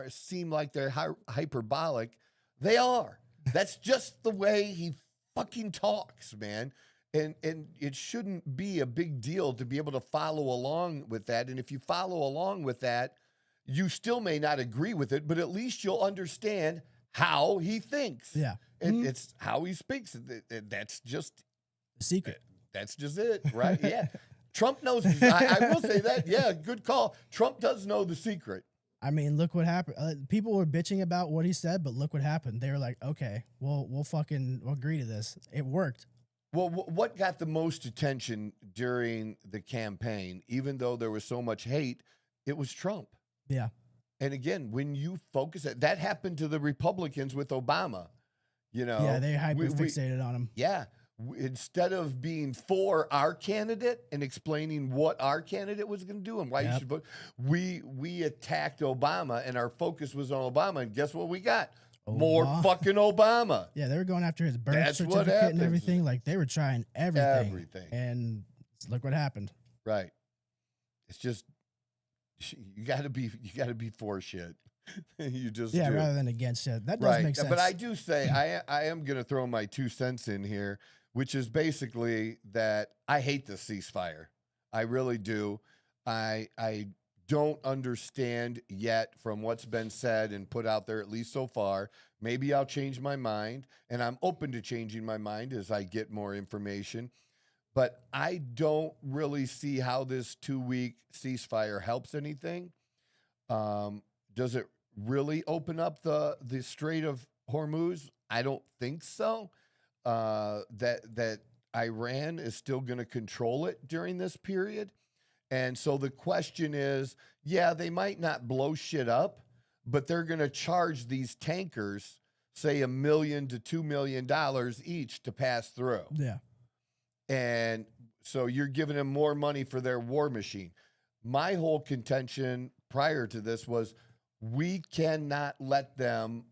seem like they're hyperbolic, they are. That's just the way he fucking talks, man. And it shouldn't be a big deal to be able to follow along with that. And if you follow along with that, you still may not agree with it, but at least you'll understand how he thinks. Yeah. And it's how he speaks. That's just The secret. That's just it, right? Yeah. Trump knows. I will say that. Yeah, good call. Trump does know the secret. I mean, look what happened. People were bitching about what he said, but look what happened. They were like, okay, we'll fucking agree to this. It worked. Well, what got the most attention during the campaign, even though there was so much hate, it was Trump. Yeah. And again, when you focus that happened to the Republicans with Obama, Yeah, they hyper fixated on him. Yeah. Instead of being for our candidate and explaining what our candidate was going to do and why you should vote, we attacked Obama, and our focus was on Obama. And guess what we got? More fucking Obama. Yeah, they were going after his birth That's what certificate and happens. everything. Like, they were trying everything. Everything. And look what happened. Right. It's just you got to be for shit. You just Yeah, do. rather than against it. That does Right. make sense. But I do say I am going to throw my 2 cents in here, which is basically that I hate the ceasefire. I really do. I don't understand yet from what's been said and put out there, at least so far. Maybe I'll change my mind, and I'm open to changing my mind as I get more information. But I don't really see how this 2-week ceasefire helps anything. Does it really open up the Strait of Hormuz? I don't think so. That Iran is still going to control it during this period. And so the question is, yeah, they might not blow shit up, but they're going to charge these tankers, say $1 million to $2 million each to pass through. Yeah. And so you're giving them more money for their war machine. My whole contention prior to this was we cannot let them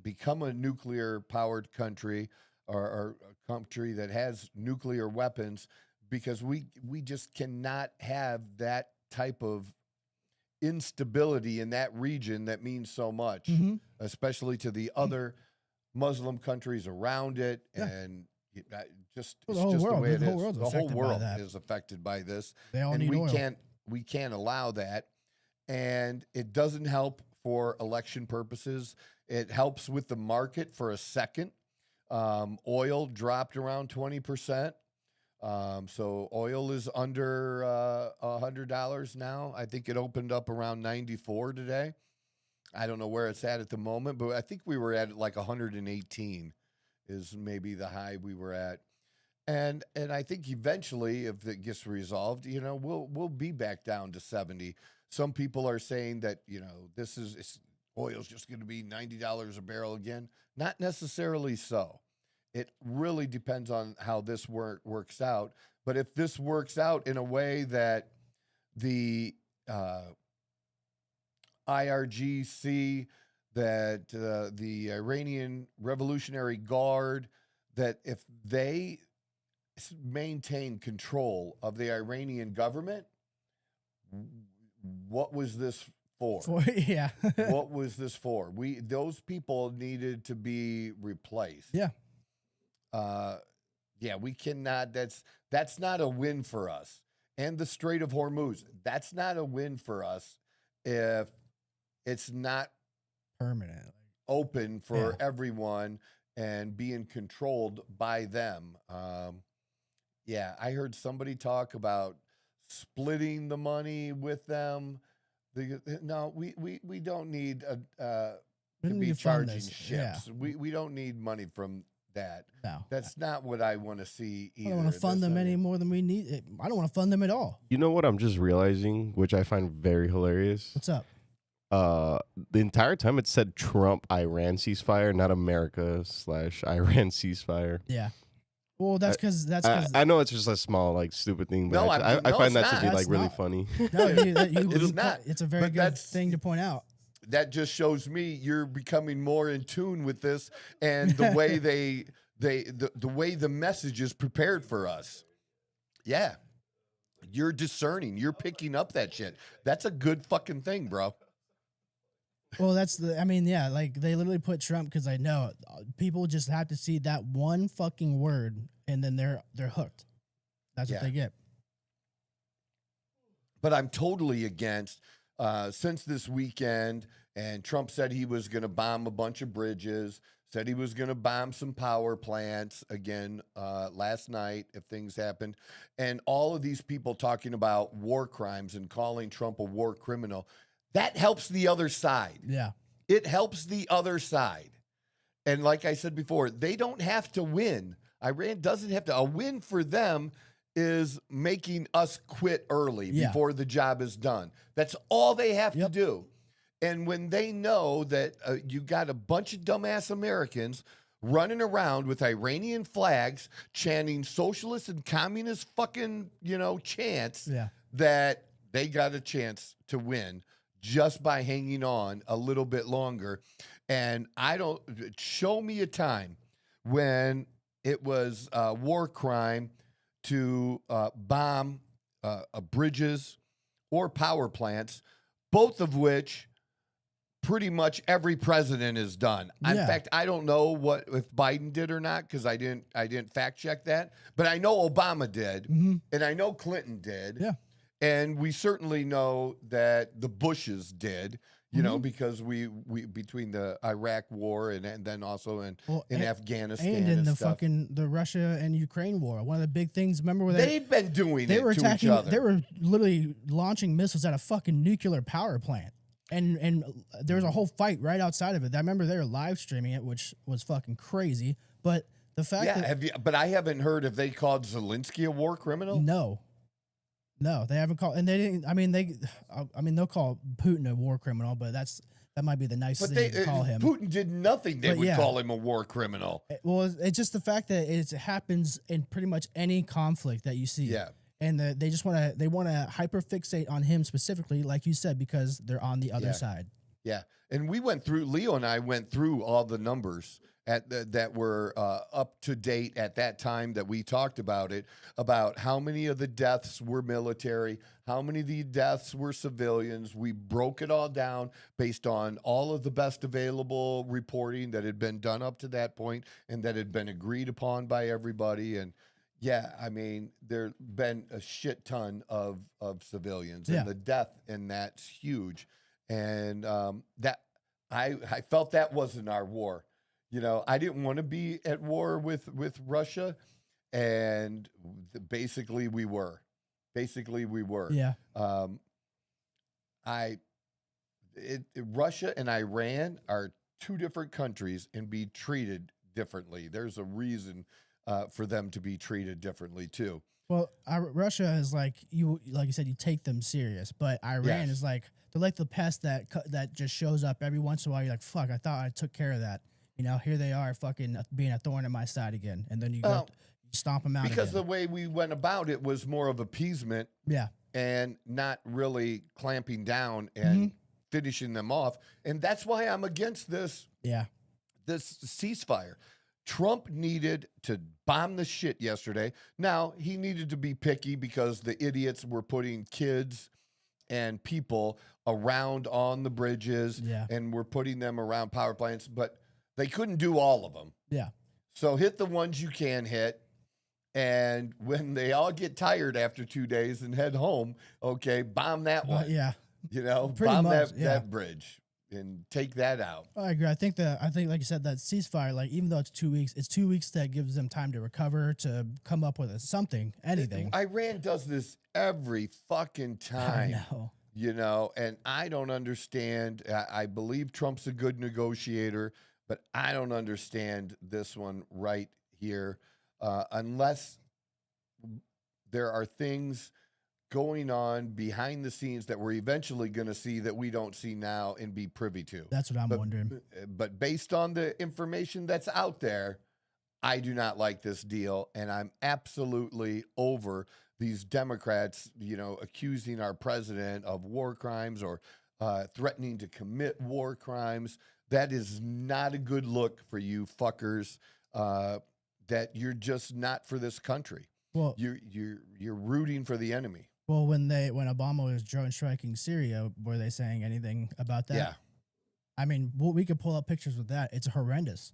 become a nuclear-powered country or a country that has nuclear weapons, because we just cannot have that type of instability in that region that means so much, especially to the other Muslim countries around it. Yeah. And just Well, it's just the way it the is. whole world's The whole affected by world that. is affected by this. They all And need oil. we can't allow that. And it doesn't help for election purposes. It helps with the market for a second. Oil dropped around 20%. So oil is under $100 now. I think it opened up around 94 today. I don't know where it's at the moment, but I think we were at like 118 is maybe the high we were at. And I think eventually, if it gets resolved, we'll be back down to 70. Some people are saying that, oil's just going to be $90 a barrel again. Not necessarily so. It really depends on how this works out. But if this works out in a way that the IRGC, that the Iranian Revolutionary Guard, that if they maintain control of the Iranian government, what was this for? Yeah. What was this for? Those people needed to be replaced. Yeah. We cannot. That's not a win for us. And the Strait of Hormuz, that's not a win for us if it's not Permanent. open for everyone and being controlled by them. I heard somebody talk about splitting the money with them. No, we don't need to be charging ships. We don't need money from that. No. That's not what I want to see either. I don't want to fund them any more than we need. I don't want to fund them at all. You know what I'm just realizing, which I find very hilarious? What's up? The entire time it said Trump-Iran ceasefire, not America/Iran ceasefire. Yeah. Well, that's because I know it's just a small, stupid thing, but No, I find that to be That's really not. funny. no, It's not. It's a very But good thing to point out. That just shows me you're becoming more in tune with this and the way the way the message is prepared for us. Yeah. You're discerning. You're picking up that shit. That's a good fucking thing, bro. Well, they literally put Trump because I know people just have to see that one fucking word and then they're hooked. That's what they get. But I'm totally against, since this weekend, and Trump said he was going to bomb a bunch of bridges, said he was going to bomb some power plants again last night if things happened. And all of these people talking about war crimes and calling Trump a war criminal, that helps the other side. Yeah. It helps the other side. And like I said before, they don't have to win. Iran doesn't have to. A win for them is making us quit early before the job is done. That's all they have to do. And when they know that you got a bunch of dumbass Americans running around with Iranian flags chanting socialist and communist fucking, chants, that they got a chance to win just by hanging on a little bit longer. And show me a time when it was a war crime to bomb bridges or power plants, both of which pretty much every president has done. In Yeah. fact, I don't know what if Biden did or not because I didn't fact check that, but I know Obama did, and I know Clinton did, Yeah. and we certainly know that the Bushes did. You know, because we between the Iraq war and then also in Afghanistan and in the stuff. the Russia and Ukraine war. One of the big things, remember where They've been doing they it were to attacking, each other. they were literally launching missiles at a fucking nuclear power plant. And there was a whole fight right outside of it. I remember they were live streaming it, which was fucking crazy. But the fact that but I haven't heard if they called Zelensky a war criminal. No, they haven't called, and they didn't. I mean, they'll call Putin a war criminal, but that might be the nicest But thing to call him. Putin did nothing. They But would yeah. call him a war criminal. Well, it's just the fact that it happens in pretty much any conflict that you see. Yeah. And they just want to hyperfixate on him specifically, like you said, because they're on the other side. Yeah, and Leo and I went through all the numbers that were up to date at that time that we talked about it, about how many of the deaths were military, how many of the deaths were civilians. We broke it all down based on all of the best available reporting that had been done up to that point and that had been agreed upon by everybody. And yeah, I mean, there's been a shit ton of civilians, and the death in that's huge. And that I felt that wasn't our war. You know, I didn't want to be at war with Russia, and basically we were. Yeah. Russia and Iran are two different countries and be treated differently. There's a reason for them to be treated differently too. Well, Russia is like you said, you take them serious, but Iran is like they're like the pest that just shows up every once in a while. You're like, fuck, I thought I took care of that. You know, here they are, fucking being a thorn in my side again, and then you go stomp them out because again. the way we went about it was more of appeasement, and not really clamping down and finishing them off, and that's why I'm against this. Yeah, this ceasefire. Trump needed to bomb the shit yesterday. Now, he needed to be picky because the idiots were putting kids and people around on the bridges and were putting them around power plants, but they couldn't do all of them. Yeah. So hit the ones you can hit. And when they all get tired after 2 days and head home, okay, bomb that one. Yeah. You know, Pretty bomb much, that bridge and take that out. I agree. I think like you said, that ceasefire, like even though it's 2 weeks, it's 2 weeks that gives them time to recover, to come up with anything. Iran does this every fucking time. I know. You know, and I don't understand. I believe Trump's a good negotiator, but I don't understand this one right here, unless there are things going on behind the scenes that we're eventually going to see that we don't see now and be privy to. That's what I'm wondering. But based on the information that's out there, I do not like this deal, and I'm absolutely over these Democrats, you know, accusing our president of war crimes or threatening to commit war crimes. That is not a good look for you fuckers. That you're just not for this country. Well, you're rooting for the enemy. Well, when Obama was drone striking Syria, were they saying anything about that? Yeah. I mean, we could pull up pictures with that. It's horrendous.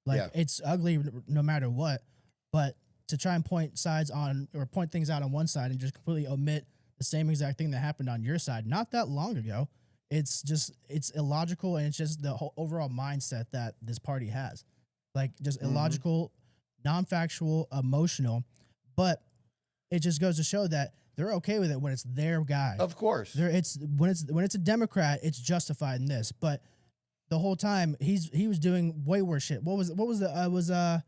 Like it's ugly no matter what. But to try and point things out on one side and just completely omit the same exact thing that happened on your side not that long ago, it's illogical, and it's just the whole overall mindset that this party has. Like just illogical, non-factual, emotional, but it just goes to show that they're okay with it when it's their guy. Of course. When it's a Democrat, it's justified in this. But the whole time he was doing way worse shit. What was the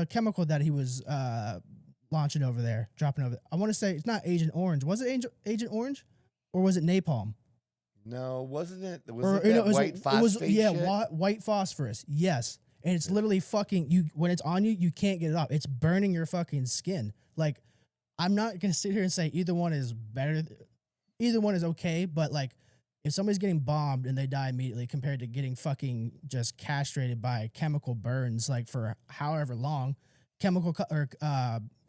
chemical that he was launching over there, dropping over there? I want to say it's not Agent Orange. Was it Agent Orange, or was it napalm? No, wasn't it? White phosphate? White phosphorus. Yes. And it's literally fucking you. When it's on you, you can't get it off. It's burning your fucking skin. Like, I'm not gonna sit here and say either one is better. Either one is okay, but like, if somebody's getting bombed and they die immediately compared to getting fucking just castrated by chemical burns, like for however long,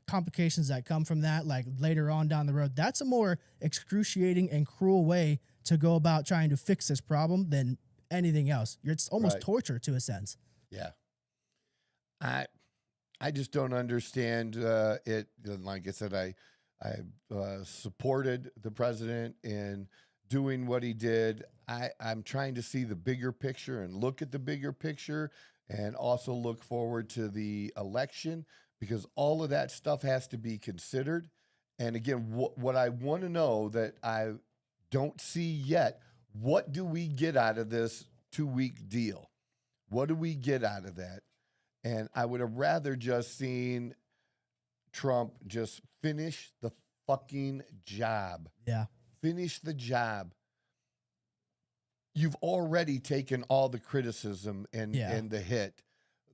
complications that come from that, like later on down the road, that's a more excruciating and cruel way to go about trying to fix this problem than anything else. It's almost Right. torture to a sense. Yeah. I just don't understand it. Like I said, I supported the president in doing what he did. I'm trying to see the bigger picture and look at the bigger picture, and also look forward to the election, because all of that stuff has to be considered. And again, what I want to know that I don't see yet, what do we get out of this 2-week deal? What do we get out of that? And I would have rather just seen Trump just finish the fucking job. Yeah. Finish the job. You've already taken all the criticism and the hit.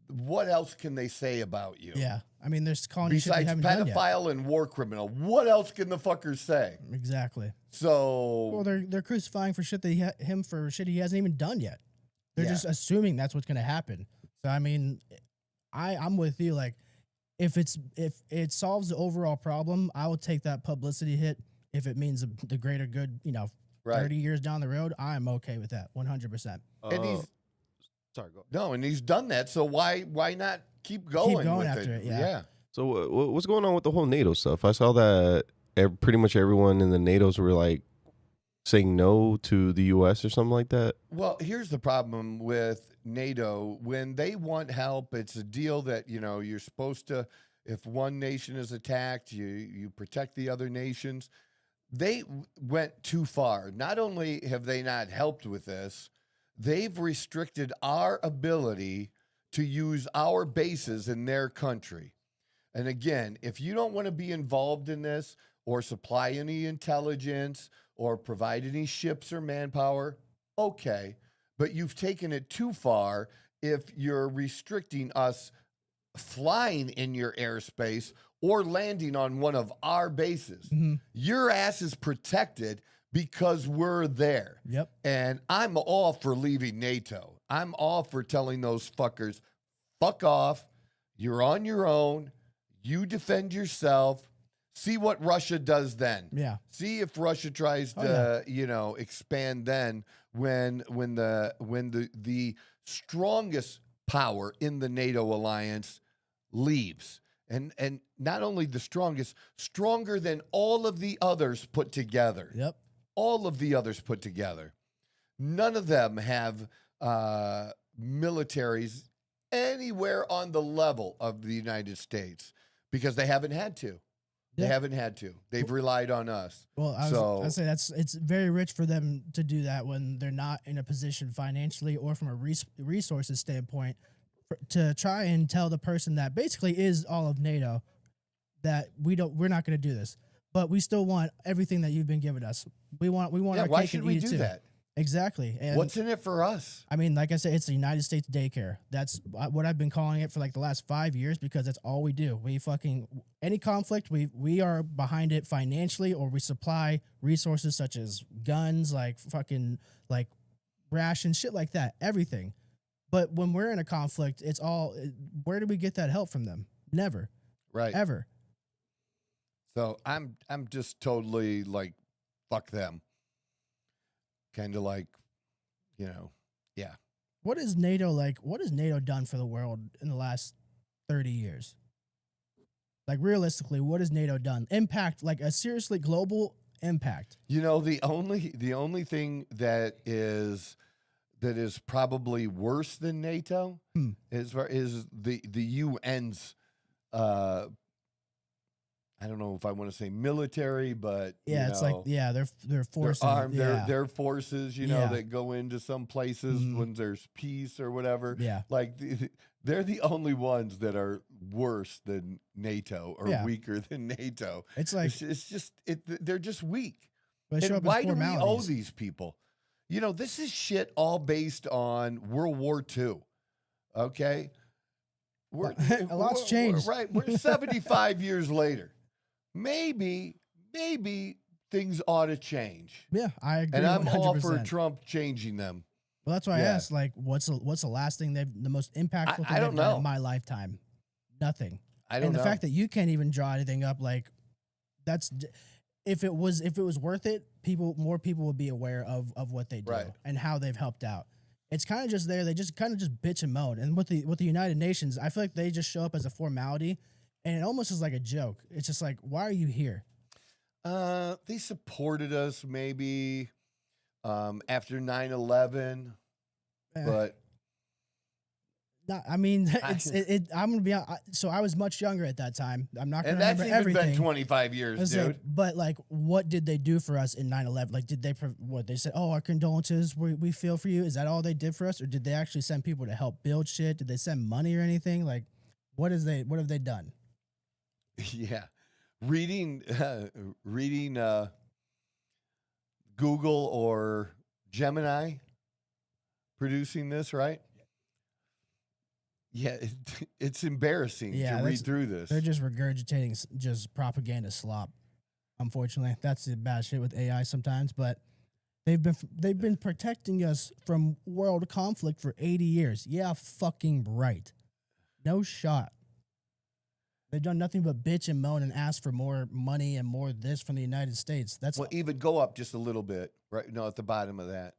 What else can they say about you? Yeah. I mean, there's calling you shit you Besides haven't done yet. pedophile and war criminal, what else can the fuckers say? Exactly. So, Well, they're crucifying for shit that him for shit he hasn't even done yet. They're Yeah. just assuming that's what's going to happen. So I mean, I'm with you. Like, if it solves the overall problem, I will take that publicity hit. If it means the greater good, right. 30 years down the road, I'm okay with that 100%. And he's sorry, go. no, and he's done that. So why not keep going? going with after it, yeah. So what's going on with the whole NATO stuff? I saw that pretty much everyone in the NATOs were like saying no to the U.S. or something like that. Well, here's the problem with NATO. When they want help, it's a deal that, you're supposed to, if one nation is attacked, you protect the other nations. They went too far. Not only have they not helped with this, they've restricted our ability to use our bases in their country. And again, if you don't want to be involved in this or supply any intelligence or provide any ships or manpower, okay. But you've taken it too far if you're restricting us flying in your airspace or landing on one of our bases. Mhm. Your ass is protected because we're there. Yep. And I'm all for leaving NATO. I'm all for telling those fuckers, fuck off. You're on your own. You defend yourself. See what Russia does then. Yeah. See if Russia tries to, expand then when the strongest power in the NATO alliance leaves. And not only the strongest, stronger than all of the others put together. Yep. All of the others put together. None of them have militaries anywhere on the level of the United States because they haven't had to. They Yeah. haven't had to. They've relied on us. Well, I'd say it's very rich for them to do that when they're not in a position financially or from a resources standpoint to try and tell the person that basically is all of NATO that we're not going to do this, but we still want everything that you've been giving us. We want our why cake should and we eat it do too. that? Exactly. And What's in it for us? I mean, like I said, it's the United States daycare. That's what I've been calling it for like the last 5 years because that's all we do. We any conflict, we are behind it financially, or we supply resources such as guns, like rations, shit like that, everything. But when we're in a conflict, it's all, where do we get that help from them? Never. Right. Ever. So I'm just totally like, fuck them. Kind of like, yeah. What is NATO like? What has NATO done for the world in the last 30 years? Like, realistically, what has NATO done? Impact, like a seriously global impact. The only thing that is probably worse than NATO is the UN's I don't know if I want to say military, but Yeah, it's like their forces. Their forces, that go into some places when there's peace or whatever. Yeah. Like they're the only ones that are worse than NATO or weaker than NATO. It's like they're just weak. They show And up as why do we owe formalities. these people? This is shit all based on World War II. Okay? A lot's changed. Right. We're 75 years later. Maybe things ought to change. Yeah, I agree. And I'm 100%. all for Trump changing them. Well, that's why I Yeah. asked, like, what's the last thing the most impactful thing I don't they've done know. in my lifetime? Nothing. I don't And the know. fact that you can't even draw anything up, like, if it was worth it, more people would be aware of what they do Right. and how they've helped out. It's kind of just there. They just kind of just bitch and moan. And with the United Nations, I feel like they just show up as a formality, and it almost is like a joke. It's just like, why are you here? They supported us maybe after 9/11, but not, I mean, I'm gonna be honest. So I was much younger at that time. I'm not gonna and that's remember even everything. been 25 years, dude. Like, but like, what did they do for us in 9/11? Like, did they what they said? Oh, our condolences. We feel for you. Is that all they did for us, or did they actually send people to help build shit? Did they send money or anything? Like, what have they done? Yeah, reading Google or Gemini producing this, right? Yeah, it's embarrassing to read through this. They're just regurgitating just propaganda slop. Unfortunately, that's the bad shit with AI sometimes. But they've been protecting us from world conflict for 80 years. Yeah, fucking right. No shot. They've done nothing but bitch and moan and ask for more money and more this from the United States. That's Well, even go up just a little bit, right? No, at the bottom of that.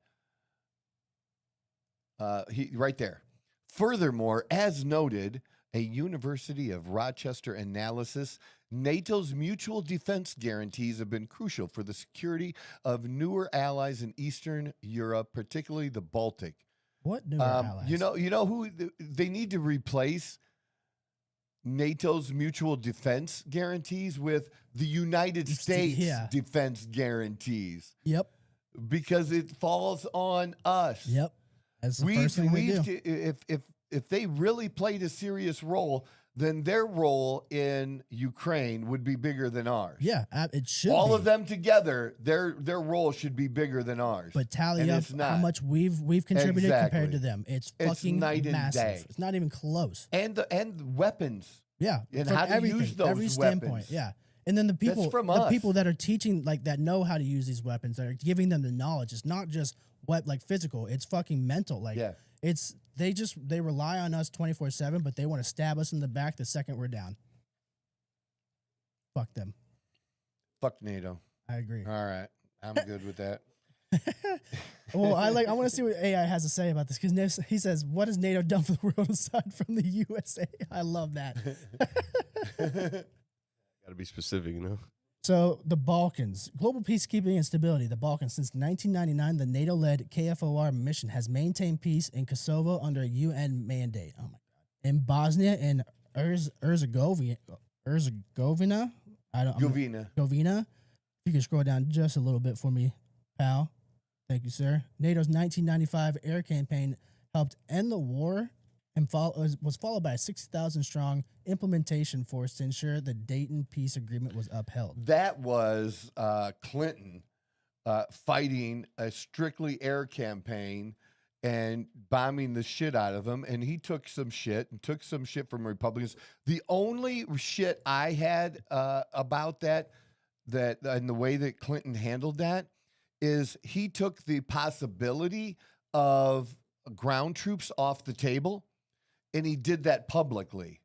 Right there. Furthermore, as noted, a University of Rochester analysis, NATO's mutual defense guarantees have been crucial for the security of newer allies in Eastern Europe, particularly the Baltic. What newer allies? You know who they need to replace NATO's mutual defense guarantees with the United States defense guarantees. Yep. Because it falls on us. Yep. That's the first thing we do. If they really played a serious role, then their role in Ukraine would be bigger than ours. Yeah, it should. All be. of them together, their role should be bigger than ours. But tally and up how much we've contributed compared to them. It's fucking night and massive. day. It's not even close. And weapons. Yeah, and from how to use those every standpoint. weapons. Yeah, and then the people that are teaching, like, that know how to use these weapons, that are giving them the knowledge. It's not just like physical. It's fucking mental. Like, they rely on us 24/7, but they want to stab us in the back the second we're down. Fuck them. Fuck NATO. I agree. All right, I'm good with that. Well, I want to see what AI has to say about this, because he says, "What has NATO done for the world aside from the USA?" I love that. Got to be specific, you know. So the Balkans, global peacekeeping and stability. The Balkans, since 1999, the NATO-led KFOR mission has maintained peace in Kosovo under a UN mandate. Oh my god! In Bosnia and Herzegovina. Govina. You can scroll down just a little bit for me, pal. Thank you, sir. NATO's 1995 air campaign helped end the war and was followed by a 60,000-strong implementation force to ensure the Dayton Peace Agreement was upheld. That was Clinton fighting a strictly air campaign and bombing the shit out of them, and he took some shit from Republicans. The only shit I had about that and the way that Clinton handled that is he took the possibility of ground troops off the table, and he did that publicly.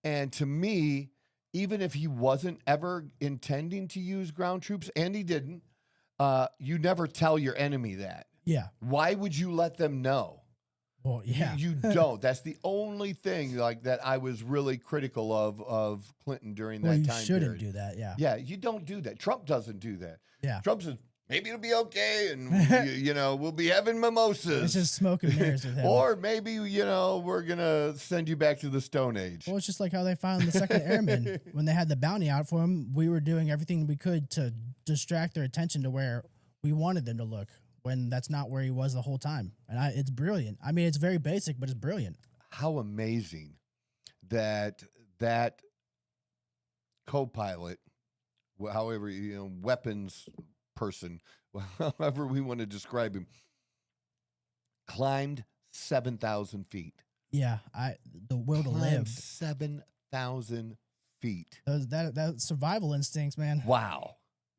And to me, even if he wasn't ever intending to use ground troops, and he didn't, you never tell your enemy that. Yeah. Why would you let them know? Well, yeah. You don't. That's the only thing like that I was really critical of Clinton during that time period. You shouldn't do that, yeah. Yeah, you don't do that. Trump doesn't do that. Yeah. Trump says, maybe it'll be okay, and we'll be having mimosas. It's just smoke and mirrors with him. Or maybe, we're going to send you back to the Stone Age. Well, it's just like how they found the second airman. When they had the bounty out for him, we were doing everything we could to distract their attention to where we wanted them to look, when that's not where he was the whole time. And it's brilliant. I mean, it's very basic, but it's brilliant. How amazing that co-pilot, however, weapons person, however we want to describe him, climbed 7,000 feet. Yeah, the will to live. 7,000 feet. That survival instincts, man. Wow.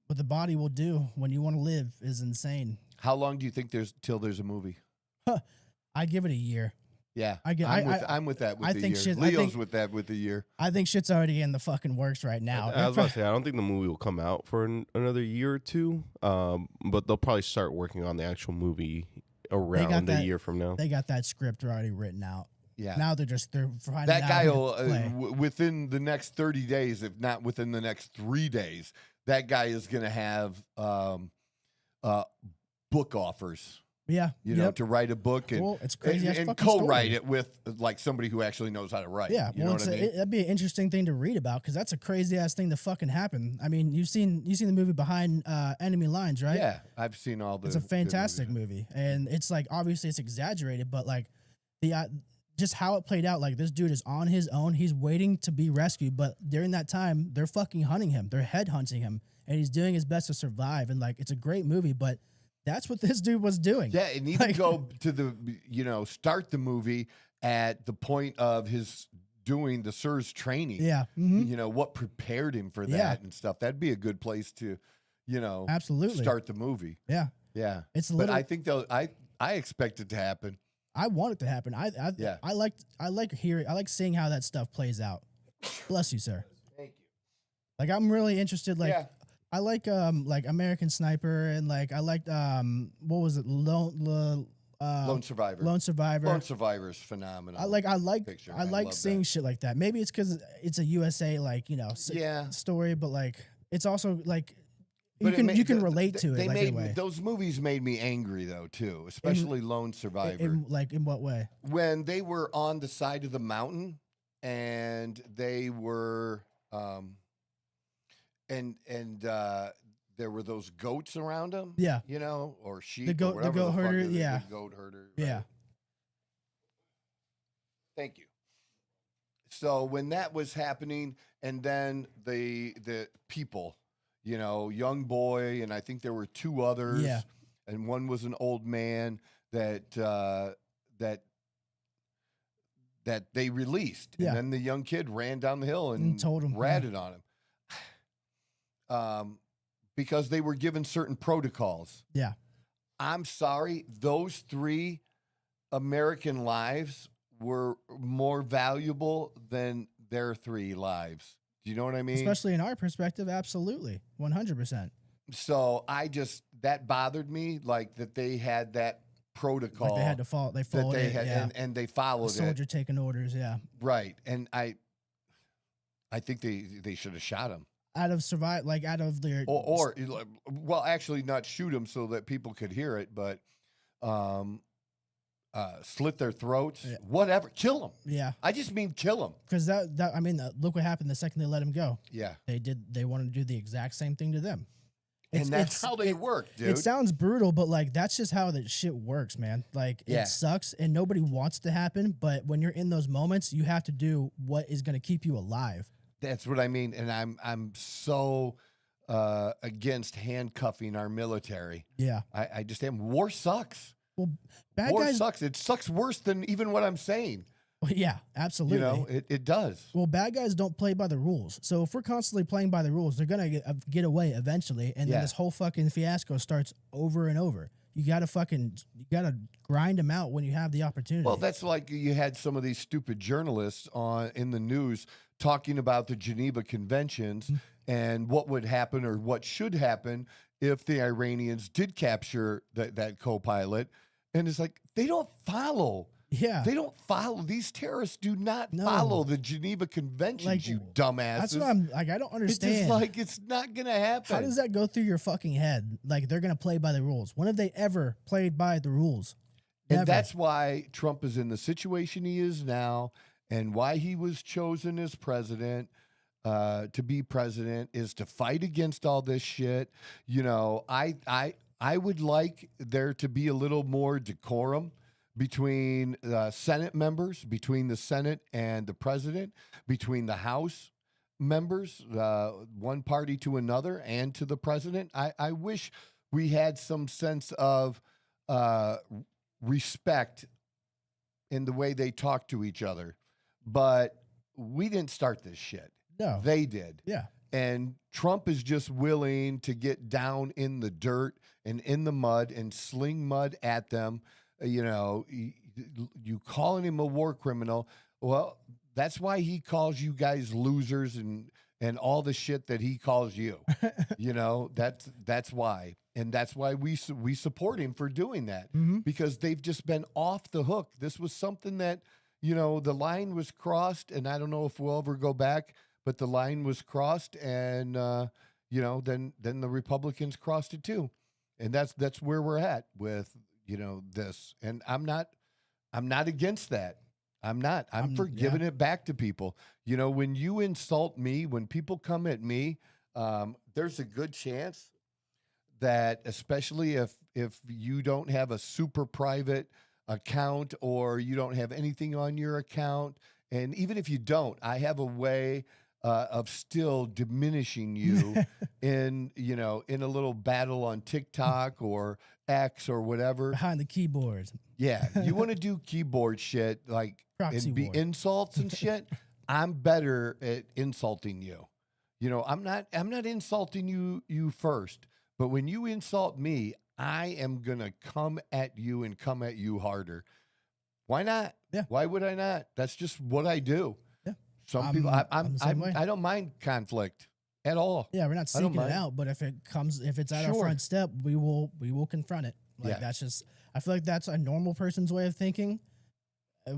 What the body will do when you want to live is insane. How long do you think till there's a movie? I give it a year. Yeah, I'm with that. I think year. shit. Leo's with that with the year. I think shit's already in the fucking works right now. I was about to say, I don't think the movie will come out for another year or two. But they'll probably start working on the actual movie around a that- year from now. They got that script already written out. Yeah. Now they're finding That out guy who to will, play. within the next 30 days, if not within the next 3 days, that guy is going to have book offers. Yeah, You know, to write a book and, Well, it's crazy ass and fucking co-write story. it with like somebody who actually knows how to write. Yeah, you know what I mean? that'd be an interesting thing to read about because that's a crazy ass thing to fucking happen. I mean, you've seen the movie Behind Enemy Lines, right? Yeah, I've seen all the. It's a good fantastic movies. movie, and it's like obviously it's exaggerated, but like the just how it played out. Like this dude is on his own. He's waiting to be rescued, but during that time, they're fucking hunting him. They're head hunting him, and he's doing his best to survive. And like it's a great movie, but that's what this dude was doing. Yeah, and even Like- go to the start the movie at the point of his doing the SIRS training. Yeah, mhm. You know what prepared him for that Yeah. and stuff. That'd be a good place to, Absolutely. start the movie. Yeah, Yeah, it's a but little. I think I expect it to happen. I want it to happen. Yeah. I like seeing how that stuff plays out. Bless you, sir. Thank you. Like I'm really interested. Like Yeah. I like American Sniper and like I liked what was it Lone Survivor. Lone Survivor. Lone Survivor is phenomenal. I like picture. I I like love seeing that. shit like that. Maybe it's because it's a USA Yeah. story, but like it's also like you But it can ma- you can the- relate to they it like made in a way. those movies made me angry though too, especially Lone Survivor. In what way? When they were on the side of the mountain and they were there were those goats around them. Yeah. Or sheep. The goat- or whatever the goat fuck herder, it is, yeah. The goat herder. Yeah. right. Thank you. So when that was happening, and then the people, young boy, and I think there were two others, Yeah. and one was an old man that they released, Yeah. and then the young kid ran down the hill and And told him, yeah. ratted on him, because they were given certain protocols. Yeah. I'm sorry, those 3 American lives were more valuable than their 3 lives. Do you know what I mean? Especially in our perspective, absolutely. 100%. So that bothered me, like that they had that protocol. Like they had to follow they that followed they it. had, Yeah. and they A followed soldier it. taking orders, yeah. Right. And I think they should have shot him. Out of their Or well, actually not shoot him so that people could hear it, but slit their throats, Yeah. whatever, kill them. yeah. I just mean kill them. Because look what happened the second they let him go. Yeah. They wanted to do the exact same thing to them. And that's how they work, dude. It sounds brutal, but like that's just how that shit works, man. Like Yeah. it sucks and nobody wants it to happen, but when you're in those moments, you have to do what is going to keep you alive. That's what I mean. And I'm so against handcuffing our military. Yeah. I just am. War sucks. Well, bad War guys. sucks. It sucks worse than even what I'm saying. Yeah, absolutely. It does. Well, bad guys don't play by the rules. So if we're constantly playing by the rules, they're gonna get away eventually, and Yeah. then this whole fucking fiasco starts over and over. You gotta grind them out when you have the opportunity. Well, that's like you had some of these stupid journalists in the news talking about the Geneva Conventions and what would happen or what should happen if the Iranians did capture that co-pilot. And it's like, they don't follow. yeah. They don't follow. These terrorists do not No. follow the Geneva Conventions, Like, you dumbasses. That's what I'm like. I don't It's understand. just like, it's not going to happen. How does that go through your fucking head? Like they're gonna play by the rules. When have they ever played by the rules? And Never. that's why Trump is in the situation he is now, and why he was chosen as president, to be president, is to fight against all this shit. I would like there to be a little more decorum between Senate members, between the Senate and the president, between the House members, one party to another, and to the president. I wish we had some sense of respect in the way they talk to each other. But we didn't start this shit. No. They did. Yeah. And Trump is just willing to get down in the dirt and in the mud and sling mud at them. You calling him a war criminal. Well, that's why he calls you guys losers and all the shit that he calls you. That's why. And that's why we support him for doing that, Mm-hmm. because they've just been off the hook. This was something that, the line was crossed, and I don't know if we'll ever go back, but the line was crossed, and then the Republicans crossed it too, and that's where we're at with this. And I'm not against that. I'm not. I'm for giving it back to people. When you insult me, when people come at me, there's a good chance that, especially if you don't have a super private account or you don't have anything on your account, and even if you don't, I have a way of still diminishing you in a little battle on TikTok or X or whatever. Behind the keyboard. Yeah, you want to do keyboard shit Proxy and be war. insults and shit. I'm better at insulting you. I'm not insulting you first, but when you insult me, I am gonna come at you and come at you harder. Why not? Yeah. Why would I not? That's just what I do. Yeah. Some people, I'm the same way. I don't mind conflict at all. Yeah, we're not I don't seeking it mind. out, but if it's at our Sure. front step, we will confront it. Like Yeah. that's just, I feel like that's a normal person's way of thinking.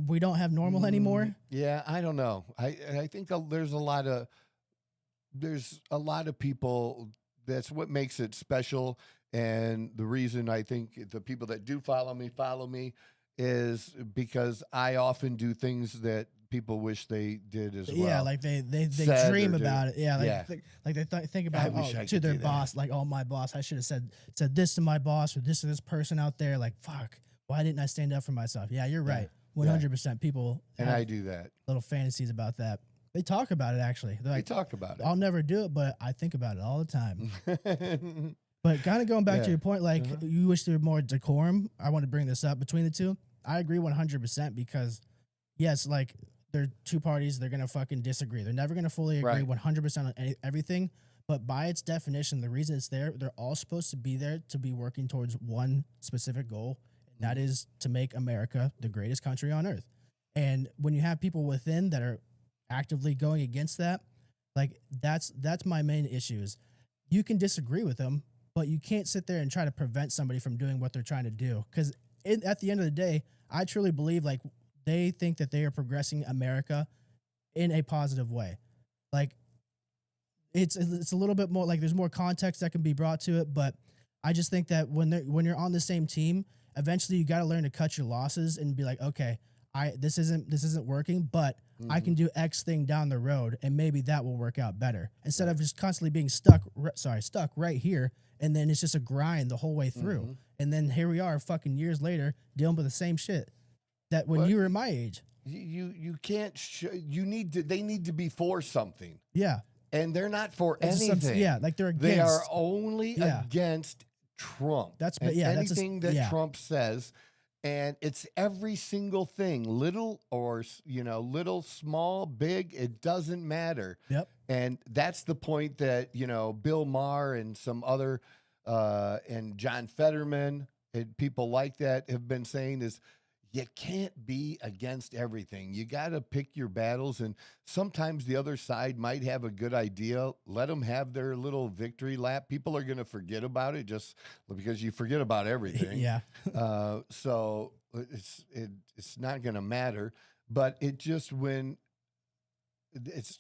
We don't have normal anymore. Yeah, I don't know. I think there's a lot of people. That's what makes it special. And the reason I think the people that do follow me is because I often do things that people wish they did as well. Yeah, like they Said dream or do. about it. Yeah, like Yeah. They think about wish I to could their do that. boss, like, oh, my boss, I should have said this to my boss or this to this person out there. Like, fuck, why didn't I stand up for myself? Yeah, you're right. 100% people And have I do that. little fantasies about that. They talk about it actually. They're We like, talk about I'll never do it, but I think about it all the time. it. But kind of going back Yeah. to your point, like you wish there were more decorum. I want to bring this up between the two. I agree 100% because, yes, like they're two parties. They're gonna fucking disagree. They're never gonna fully agree Right. 100% on everything. But by its definition, the reason it's there, they're all supposed to be there to be working towards one specific goal, and that is to make America the greatest country on earth. And when you have people within that are actively going against that, like that's my main issue is you can disagree with them, but you can't sit there and try to prevent somebody from doing what they're trying to do. Because at the end of the day, I truly believe like they think that they are progressing America in a positive way. Like it's a little bit more like there's more context that can be brought to it, but I just think that when you're on the same team, eventually you got to learn to cut your losses and be like, okay, this isn't working, but I can do X thing down the road, and maybe that will work out better. Instead of just constantly being stuck right here, and then it's just a grind the whole way through. And then here we are, fucking years later, dealing with the same shit that when you were my age. You can't. They need to be for something, Yeah, and they're not for It's just anything. yeah, like they're against. They are only Yeah. against Trump. That's- and yeah, that's just- anything that yeah. Trump says, and it's every single thing, little or little, small, big. It doesn't matter. Yep. And that's the point that Bill Maher and some other and John Fetterman and people like that have been saying is you can't be against everything. You got to pick your battles, and sometimes the other side might have a good idea. Let them have their little victory lap. People are going to forget about it just because you forget about everything. Yeah. So it's not going to matter. But it just when it's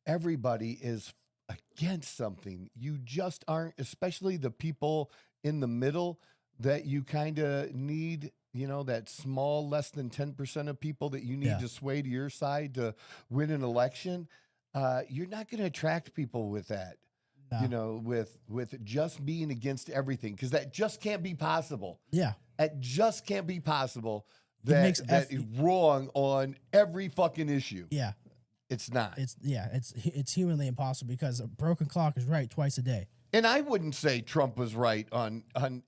everybody is against something, you just aren't. Especially the people in the middle that you kind of need, that small, less than 10% of people that you need to sway to your side to win an election. You're not going to attract people with that, No. with just being against everything, because that just can't be possible. Yeah. It just can't be possible It makes that is wrong on every fucking issue. Yeah. It's not. It's humanly impossible because a broken clock is right twice a day. And I wouldn't say Trump was right on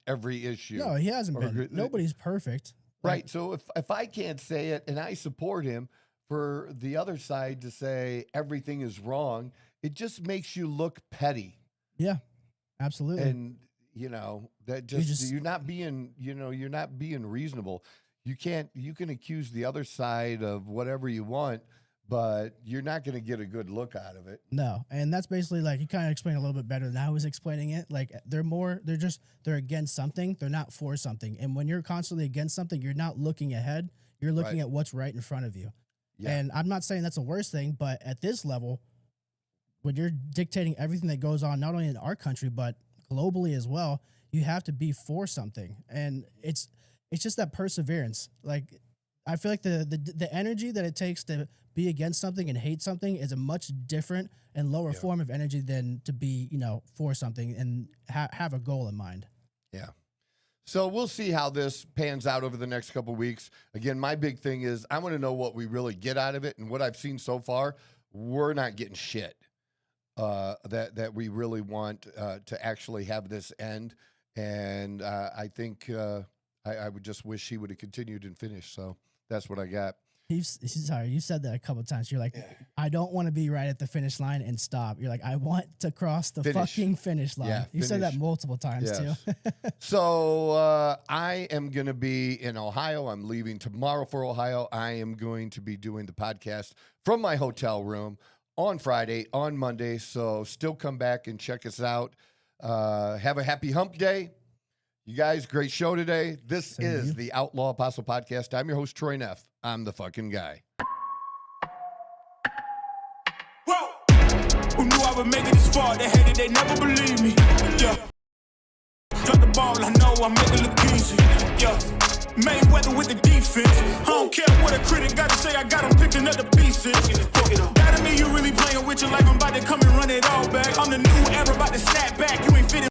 every issue. No, he hasn't Or been. good- Nobody's perfect. Right. So if I can't say it and I support him, for the other side to say everything is wrong, it just makes you look petty. Yeah, absolutely. And that you're not being reasonable. You can accuse the other side of whatever you want, but you're not going to get a good look out of it. No, and that's basically like you kind of explained a little bit better than I was explaining it. Like they're against something, they're not for something. And when you're constantly against something, you're not looking ahead, you're looking at what's right in front of you. Yeah. And I'm not saying that's the worst thing, but at this level, when you're dictating everything that goes on, not only in our country but globally as well, you have to be for something. And it's just that perseverance. Like I feel like the energy that it takes to be against something and hate something is a much different and lower form of energy than to be, for something and have a goal in mind. Yeah. So we'll see how this pans out over the next couple of weeks. Again, my big thing is I want to know what we really get out of it. And what I've seen so far, we're not getting shit that we really want to actually have this end. And I think I would just wish he would have continued and finished. So that's what I got. Sorry, you said that a couple of times. You're like, I don't want to be right at the finish line and stop. You're like, I want to cross the fucking finish line. Yeah, you said that multiple times too. So I am going to be in Ohio. I'm leaving tomorrow for Ohio. I am going to be doing the podcast from my hotel room on Friday, on Monday. So still come back and check us out. Have a happy hump day. You guys, great show today. This is the Outlaw Apostle Podcast. I'm your host, Troy Neff. I'm the fucking guy. Whoa! Who knew I would make it this far? They hated, they never believed me. Yeah. Drop the ball, I know I make it look easy. Yeah. Mayweather with the defense. I don't care what a critic got to say, I got them picking up the pieces. That to me, you really playing with your life. I'm about to come and run it all back. I'm the new era, about to snap back. You ain't fitting.